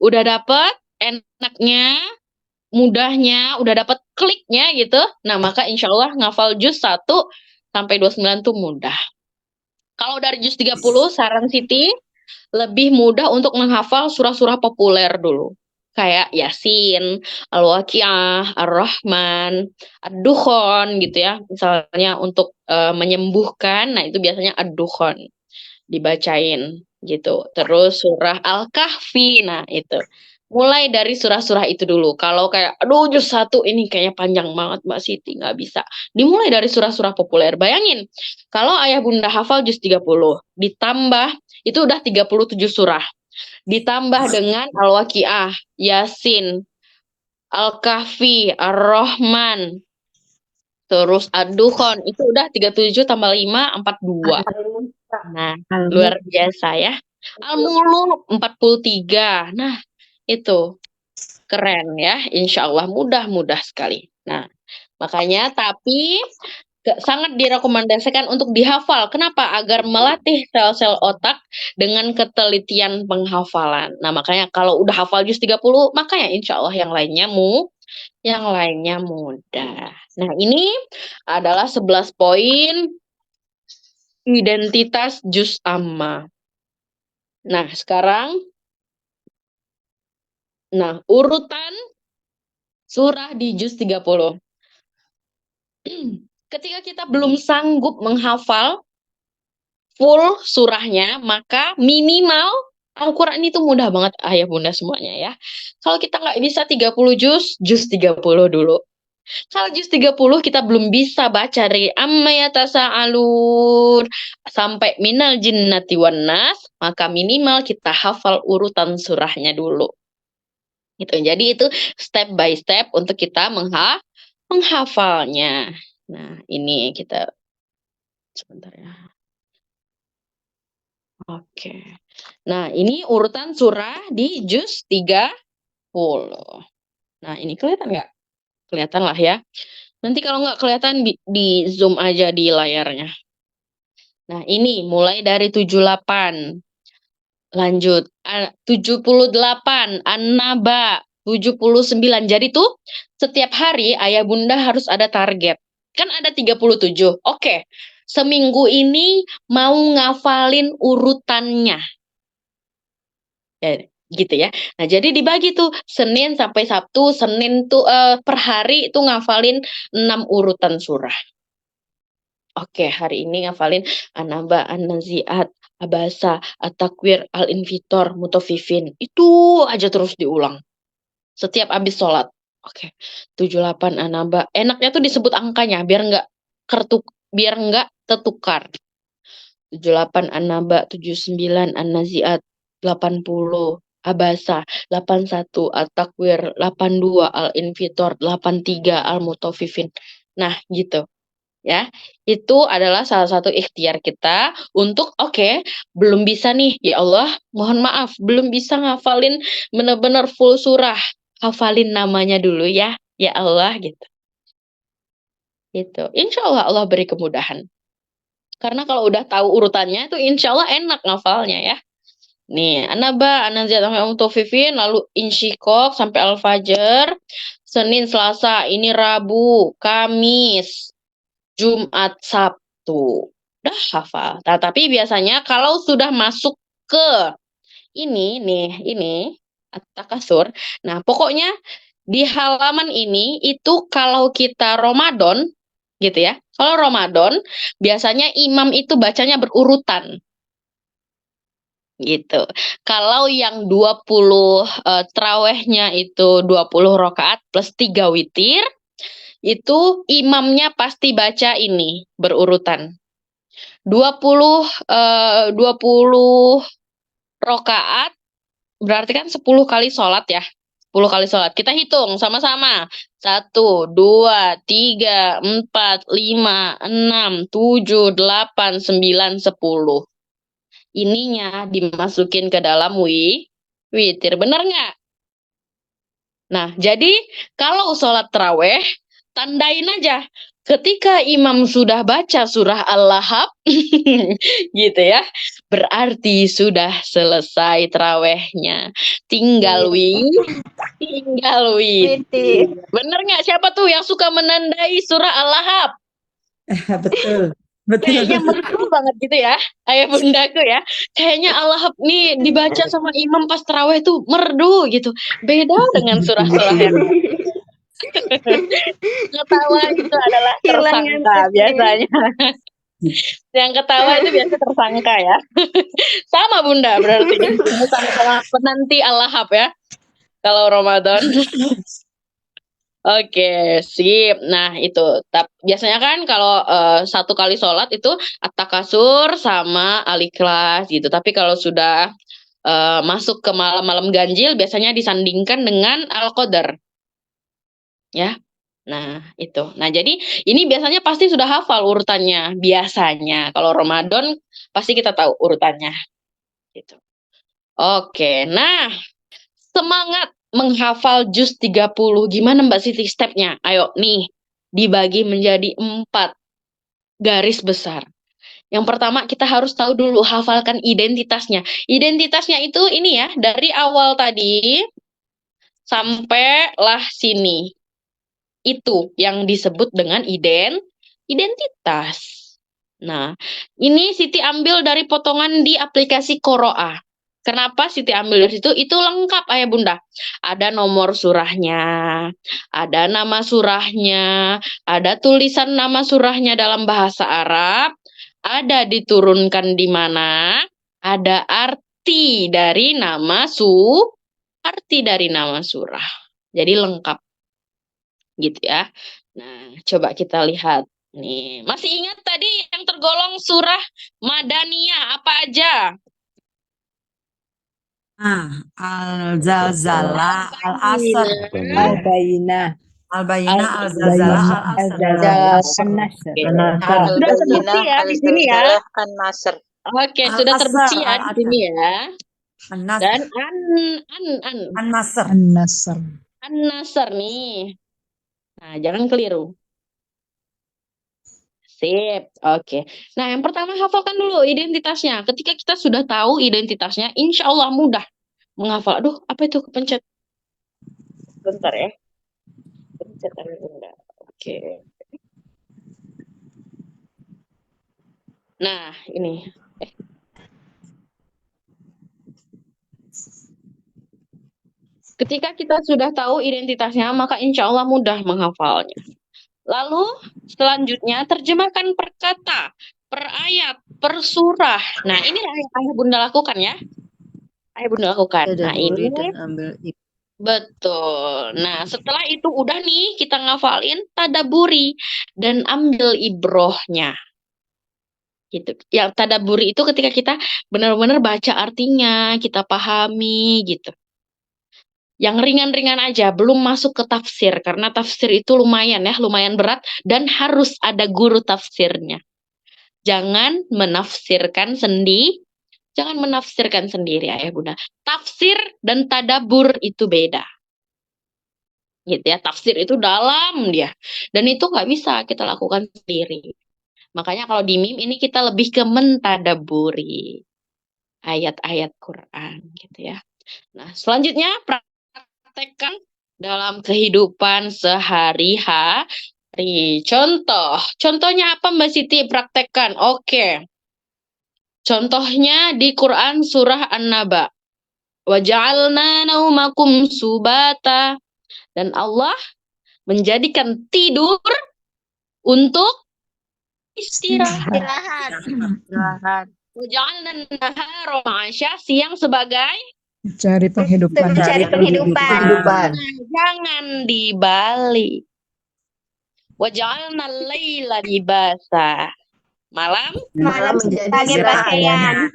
Udah dapet enaknya, mudahnya, udah dapet kliknya gitu. Nah, maka insya Allah ngafal juz 1 sampai 29 tuh mudah. Kalau dari juz 30, saran Siti lebih mudah untuk menghafal surah-surah populer dulu. Kayak Yasin, Al-Waqiah, Ar-Rahman, Ad-Dukhan gitu ya. Misalnya untuk menyembuhkan, nah itu biasanya Ad-Dukhan dibacain gitu. Terus surah Al-Kahfi, nah itu. Mulai dari surah-surah itu dulu. Kalau kayak, aduh juz 1 ini kayaknya panjang banget Mbak Siti, nggak bisa. Dimulai dari surah-surah populer. Bayangin, kalau ayah bunda hafal juz 30, ditambah, itu udah 37 surah. Ditambah dengan Al-Waqiah, Yasin, Al-Kahfi, Ar-Rahman, terus Ad-Dukhan, itu udah 37 tambah 5, 42. Nah, luar biasa ya. Al-Muluk 43. Nah, itu keren ya. Insya Allah mudah-mudah sekali. Nah, makanya tapi sangat direkomendasikan untuk dihafal. Kenapa? Agar melatih sel-sel otak dengan ketelitian penghafalan. Nah, makanya kalau udah hafal juz 30, makanya insya Allah yang lainnya mudah. Nah, ini adalah 11 poin identitas juz amma. Nah, sekarang urutan surah di juz 30. Ketika kita belum sanggup menghafal full surahnya, maka minimal Al-Quran itu mudah banget ayah bunda semuanya ya. Kalau kita nggak bisa 30 juz 30 dulu. Kalau juz 30 kita belum bisa baca dari amma yatasaalun sampai minal jinnati wan nas, maka minimal kita hafal urutan surahnya dulu. Gitu. Jadi itu step by step untuk kita menghafalnya. Nah, ini kita sebentar ya. Oke. Nah, ini urutan surah di juz 30. Nah, ini kelihatan nggak? Kelihatan lah ya. Nanti kalau nggak kelihatan di zoom aja di layarnya. Nah, ini mulai dari 78. Lanjut. 78. An-Naba. 79. Jadi tuh setiap hari ayah bunda harus ada target. Kan ada 37. Oke. Seminggu ini mau ngafalin urutannya. Ya, gitu ya. Nah, jadi dibagi tuh Senin sampai Sabtu, Senin tuh per hari itu ngafalin 6 urutan surah. Oke, hari ini ngafalin An-Naba, An-Nazi'at, Abasa, At-Takwir, Al-Infitor, Mutafifin. Itu aja terus diulang. Setiap habis sholat. Oke. 78 An-Naba. Enaknya tuh disebut angkanya biar nggak tertukar. 78 An-Naba, 79 An-Nazi'at, 80 Abasa, 81 At-Takwir, 82 Al-Infitor, 83 Al-Mutafifin. Nah, gitu. Ya, itu adalah salah satu ikhtiar kita untuk belum bisa nih, ya Allah, mohon maaf, belum bisa ngafalin bener-bener full surah. Hafalin namanya dulu ya Allah gitu. Gitu. Insya Allah Allah beri kemudahan. Karena kalau udah tahu urutannya itu insya Allah enak ngafalnya ya. Nih, An-Naba, An-Nazi'at sampai Mutafifin, lalu Insyikok sampai Al-Fajr, Senin, Selasa, ini Rabu, Kamis, Jumat, Sabtu. Udah hafal. Nah, tapi biasanya kalau sudah masuk ke ini At-Takasur. Nah, pokoknya di halaman ini itu kalau kita Ramadan gitu ya. Kalau Ramadan biasanya imam itu bacanya berurutan gitu. Kalau yang 20 trawehnya itu 20 rakaat plus 3 witir, itu imamnya pasti baca ini berurutan. 20 rakaat berarti kan 10 kali sholat ya. 10 kali sholat. Kita hitung sama-sama. 1, 2, 3, 4, 5, 6, 7, 8, 9, 10. Ininya dimasukin ke dalam witir. Bener nggak? Nah, jadi kalau sholat taraweh, tandain aja. Ketika imam sudah baca surah Al-Lahab, gitu ya, berarti sudah selesai tarawehnya. Tinggal Witir. Bener nggak? Siapa tuh yang suka menandai surah Al-Lahab? Betul. Kayaknya merdu banget gitu ya, ayah bundaku ya. Kayaknya Al-Lahab nih dibaca sama imam pas taraweh tuh merdu gitu. Beda dengan surah-surah yang ketawa itu adalah Hilang tersangka ngantuknya. biasanya. Yang ketawa itu biasa tersangka ya. Sama Bunda berarti sama penanti Al-Lahab ya. Kalau Ramadan. Oke, sip. Nah, itu. Biasanya kan kalau satu kali sholat itu At-Takasur sama Al-Ikhlas gitu. Tapi kalau sudah masuk ke malam-malam ganjil, biasanya disandingkan dengan Al-Qadar. Ya. Nah, itu. Nah, jadi ini biasanya pasti sudah hafal urutannya. Biasanya. Kalau Ramadan, pasti kita tahu urutannya. Gitu. Oke, nah. Semangat menghafal juz 30. Gimana Mbak Siti stepnya? Ayo nih, dibagi menjadi 4 garis besar. Yang pertama kita harus tahu dulu, hafalkan identitasnya. Identitasnya itu ini ya, dari awal tadi sampailah sini. Itu yang disebut dengan identitas. Nah, ini Siti ambil dari potongan di aplikasi Qoro'ah. Kenapa Siti ambil dari situ? Itu lengkap ayah bunda. Ada nomor surahnya, ada nama surahnya, ada tulisan nama surahnya dalam bahasa Arab, ada diturunkan di mana, ada arti dari nama surah. Jadi lengkap gitu ya. Nah, coba kita lihat. Nih, masih ingat tadi yang tergolong surah Madaniyah apa aja? Al-Zalzalah, Al-Asr, Al-Bayyinah. Al-Bayyinah, Al-Zalzalah, Al-Asr. An-Nasr. Sudah terbukti ya di sini ya. An-Nasr. Oke, sudah terbukti ya di sini ya. Dan An-Nasr. An-Nasr nih. Nah, jangan keliru. Sip, oke. Nah, yang pertama hafalkan dulu identitasnya. Ketika kita sudah tahu identitasnya, insya Allah mudah menghafal. Aduh, apa itu kepencet? Bentar ya. Pencet enggak. Oke. Nah, ini. Ketika kita sudah tahu identitasnya, maka insya Allah mudah menghafalnya. Lalu, Selanjutnya, terjemahkan per kata, per ayat, per surah. Nah, inilah yang ayah bunda lakukan ya. Ayah bunda lakukan. Nah, ini betul. Nah, setelah itu udah nih kita ngafalin, tadaburi dan ambil ibrohnya. Gitu. Yang tadaburi itu ketika kita benar-benar baca artinya, kita pahami gitu. Yang ringan-ringan aja, belum masuk ke tafsir karena tafsir itu lumayan ya, lumayan berat dan harus ada guru tafsirnya. Jangan menafsirkan sendiri ayah bunda. Tafsir dan tadabur itu beda. Gitu ya, tafsir itu dalam dia. Dan itu nggak bisa kita lakukan sendiri. Makanya kalau di MIM ini kita lebih ke mentadaburi ayat-ayat Quran gitu ya. Nah, selanjutnya praktekkan dalam kehidupan sehari-hari. Contohnya apa Mbak Siti praktekkan? Oke. Contohnya di Quran surah An-Naba. Waja'alna naumakum subata. Dan Allah menjadikan tidur untuk istirahat. Waja'alna nahara ma'asya, siang sebagai Mencari penghidupan. Nah, jangan dibalik. Waja'alna laila libasa. Malam menjadi pakaian.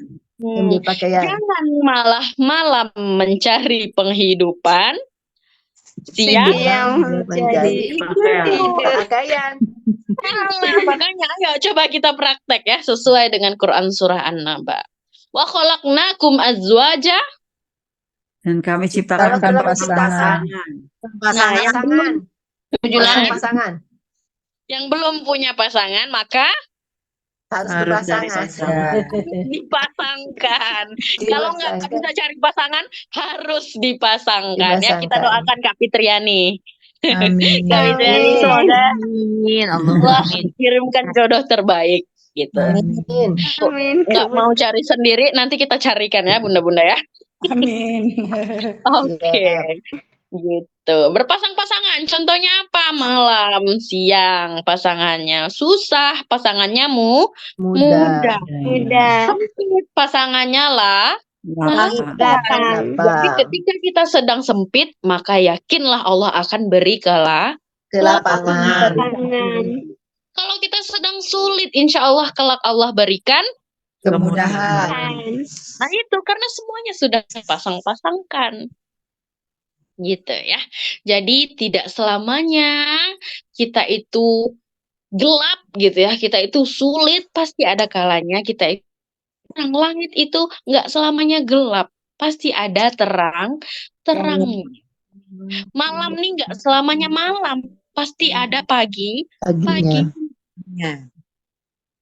Jangan malah malam mencari penghidupan, siang menjadi pakaian. Makanya ayo coba kita praktek ya sesuai dengan Quran surah An-Naba. Wa khalaqnakum azwaja. Dan kami ciptakan pasangan. Nah, Pasangan. yang belum punya pasangan maka Harus dipasangkan. Kalau nggak bisa cari pasangan, harus dipasangkan. Ya, kita doakan Kak Fitriani. Amin. Kak Fitriani semoga Allah Amin. kirimkan jodoh terbaik gitu. Amin. Nggak mau cari sendiri, nanti kita carikan ya bunda-bunda ya. Amin. Oke. Gitu. Berpasang-pasangan. Contohnya apa? Malam, siang pasangannya. Susah pasangannya mudah. Sempit pasangannya lapang. Jadi ketika kita sedang sempit, maka yakinlah Allah akan beri Kelapangan. Kalau kita sedang sulit, insya Allah kelak Allah berikan Kemudahan. Nah itu karena semuanya sudah dipasang-pasangkan. Gitu ya. Jadi tidak selamanya kita itu gelap gitu ya. Kita itu sulit, pasti ada kalanya kita itu terang. Langit itu nggak selamanya gelap. Pasti ada terang. Malam nih nggak selamanya malam. Pasti ada pagi.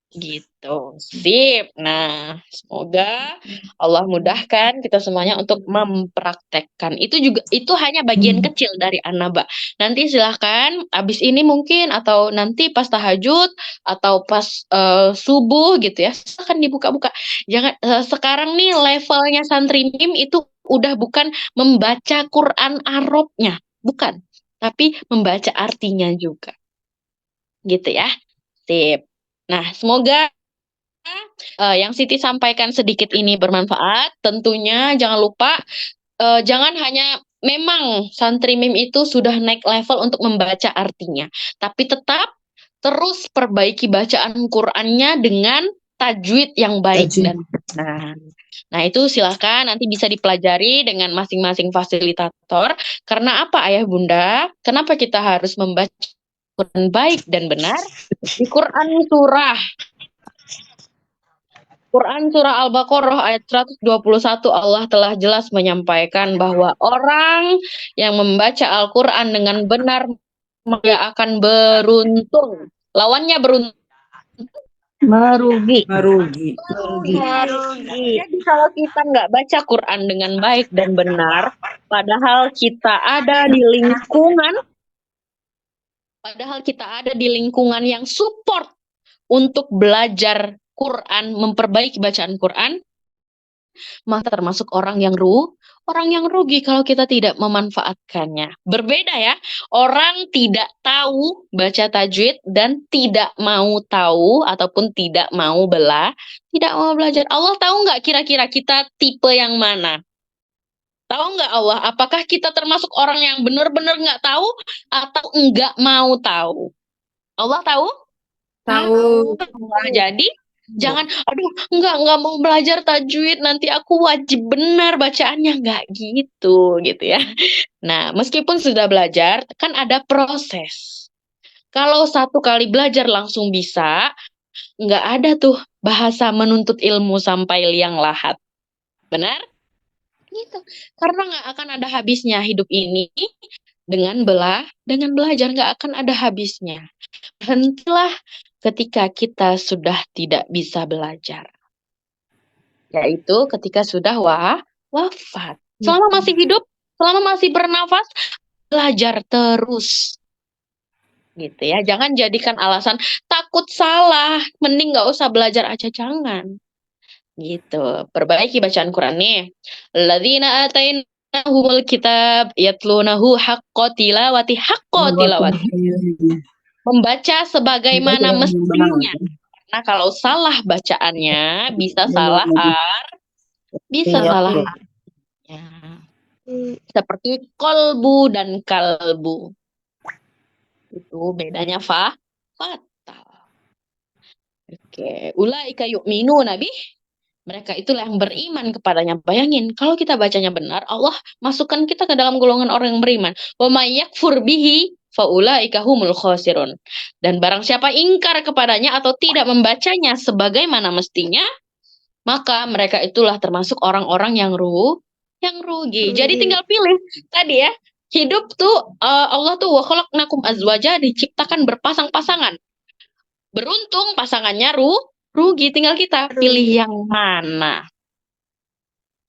Gitu. Sip. Nah, semoga Allah mudahkan kita semuanya untuk mempraktekkan. Itu hanya bagian kecil dari An-Naba. Nanti silahkan abis ini mungkin atau nanti pas tahajud atau pas subuh gitu ya. Silahkan dibuka-buka. Jangan sekarang nih levelnya santri MIM itu udah bukan membaca Quran Arabnya, bukan, tapi membaca artinya juga. Gitu ya. Sip. Nah, semoga yang Siti sampaikan sedikit ini bermanfaat. Tentunya jangan lupa, jangan hanya memang santri MIM itu sudah naik level untuk membaca artinya. Tapi tetap terus perbaiki bacaan Qur'annya dengan tajwid yang baik dan benar. Nah, itu silahkan nanti bisa dipelajari dengan masing-masing fasilitator. Karena apa ayah bunda? Kenapa kita harus membaca Quran baik dan benar? Di Quran surah Al-Baqarah ayat 121 Allah telah jelas menyampaikan bahwa orang yang membaca Al-Quran dengan benar dia akan beruntung. Lawannya Merugi. Jadi kalau kita nggak baca Quran dengan baik dan benar, padahal kita ada di lingkungan yang support untuk belajar Quran, memperbaiki bacaan Quran, maka termasuk orang yang orang yang rugi kalau kita tidak memanfaatkannya. Berbeda ya, orang tidak tahu baca tajwid dan tidak mau tahu ataupun tidak mau tidak mau belajar. Allah tahu nggak kira-kira kita tipe yang mana? Tahu nggak Allah, apakah kita termasuk orang yang benar-benar nggak tahu atau nggak mau tahu? Allah tahu? Tahu. Nah, jadi jangan, aduh, nggak mau belajar tajwid, nanti aku wajib benar bacaannya, nggak gitu ya. Nah, meskipun sudah belajar, kan ada proses. Kalau satu kali belajar langsung bisa, nggak ada tuh bahasa menuntut ilmu sampai liang lahat. Benar? Gitu. Karena nggak akan ada habisnya hidup ini dengan belajar nggak akan ada habisnya. Hentilah ketika kita sudah tidak bisa belajar. Yaitu ketika sudah wafat. Selama masih hidup, selama masih bernafas, belajar terus. Gitu ya. Jangan jadikan alasan takut salah, mending nggak usah belajar aja, jangan. Gitu. Perbaiki bacaan Quran nih. Alladzina atainahumul kitab yatlunahu haqqa tilawati. Membaca sebagaimana mestinya. Karena kalau salah bacaannya bisa salah bisa salah artinya. Seperti kolbu dan kalbu. Itu bedanya fatal. Oke, ulaika yu'minu nabi. Mereka itulah yang beriman kepadanya. Bayangin, kalau kita bacanya benar, Allah masukkan kita ke dalam golongan orang yang beriman. Wa may yakfur bihi faulaika humul khasirun. Dan barang siapa ingkar kepadanya atau tidak membacanya sebagaimana mestinya, maka mereka itulah termasuk orang-orang yang rugi. Jadi tinggal pilih tadi ya. Hidup tuh Allah tuh wa khalaqnakum azwaja, diciptakan berpasang-pasangan. Beruntung pasangannya rugi, tinggal kita pilih yang mana.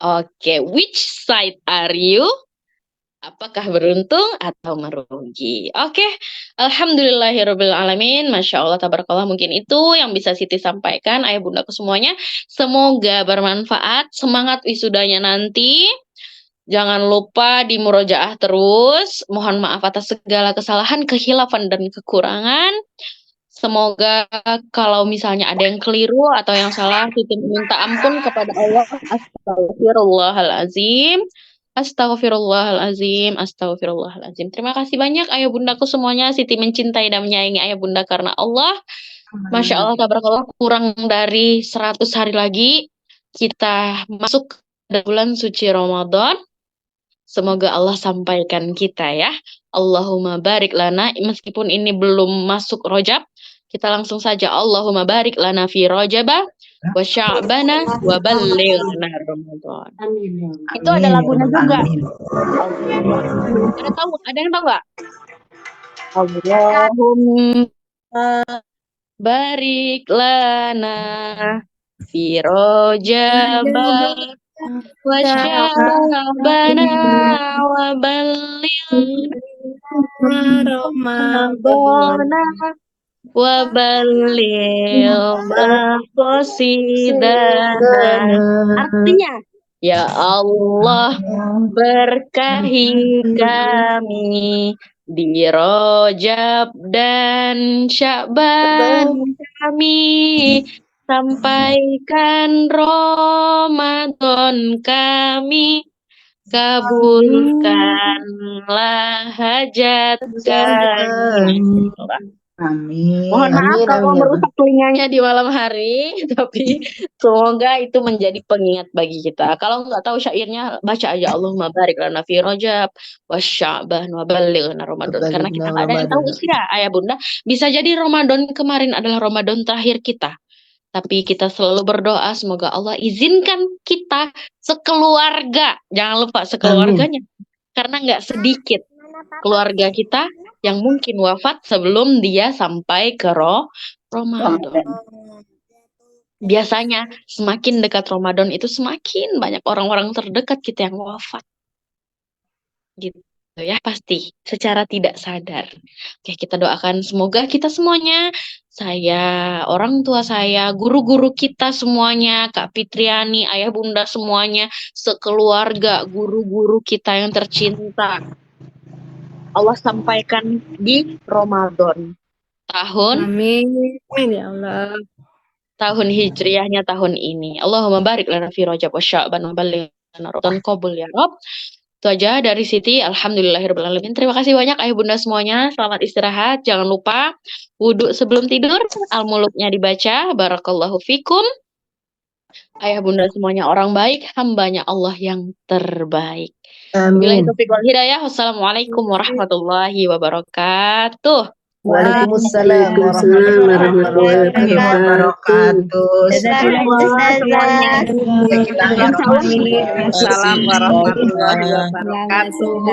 Oke, which side are you? Apakah beruntung atau merugi? Oke, alhamdulillahirabbil alamin. Masya Allah, tabarakallah. Mungkin itu yang bisa Siti sampaikan, ayah bundaku semuanya. Semoga bermanfaat. Semangat wisudanya nanti. Jangan lupa di murojaah terus. Mohon maaf atas segala kesalahan, kekhilafan dan kekurangan. Semoga kalau misalnya ada yang keliru atau yang salah, Siti minta ampun kepada Allah. Astagfirullahalazim. Astagfirullahalazim. Astagfirullahalazim. Terima kasih banyak ayah bundaku semuanya. Siti mencintai dan menyayangi ayah bunda karena Allah. Masya Allah, tabarakallah, kurang dari 100 hari lagi kita masuk ke bulan suci Ramadan. Semoga Allah sampaikan kita ya. Allahumma barik lana, meskipun ini belum masuk Rajab, kita langsung saja Allahumma barik lana fi Rajaba wa sya'bana wa ballighna Ramadan. Itu ada lagunya juga. Ada yang tahu nggak? Allahumma barik lana fi Rajaba wa sya'bana wa ballighna Ramadan wa ballighna qasidana. Artinya, ya Allah, berkahi kami di Rajab dan Sya'ban kami, sampaikan Ramadan kami, kabulkanlah hajat kami. Amin. Mohon maaf Amin, kalau amin. merusak telinganya di malam hari, tapi semoga itu menjadi pengingat bagi kita. Kalau nggak tahu syairnya, baca aja Allahumma barik lana fi Rajab wa sya'ban wa ballighna Ramadan. Karena kita nggak ada yang tahu usia, ayah bunda. Bisa jadi Ramadan kemarin adalah Ramadan terakhir kita. Tapi kita selalu berdoa semoga Allah izinkan kita sekeluarga. Jangan lupa sekeluarganya. Karena nggak sedikit keluarga kita yang mungkin wafat sebelum dia sampai ke Ramadan. Biasanya semakin dekat Ramadan itu semakin banyak orang-orang terdekat kita yang wafat. Gitu ya pasti secara tidak sadar. Oke, kita doakan semoga kita semuanya, saya, orang tua saya, guru-guru kita semuanya, Kak Fitriani, ayah bunda semuanya, sekeluarga, guru-guru kita yang tercinta, Allah sampaikan di Ramadan tahun Amin. Ya Allah. tahun hijriyahnya tahun ini. Allahumma barik lana fi Rajab wa Sya'ban wa ballighna Ramadan qabul ya Rabb. Itu aja dari Siti. Alhamdulillahirabbil alamin. Terima kasih banyak ayah bunda semuanya. Selamat istirahat. Jangan lupa wudhu sebelum tidur. Al-muluknya dibaca. Barakallahu fikum. Ayah bunda semuanya orang baik, hambanya Allah yang terbaik. Wabillahi Amin. taufiq wal hidayah. Wassalamualaikum warahmatullahi wabarakatuh. Waalaikumsalam warahmatullahi wabarakatuh. Assalamualaikum warahmatullahi wabarakatuh.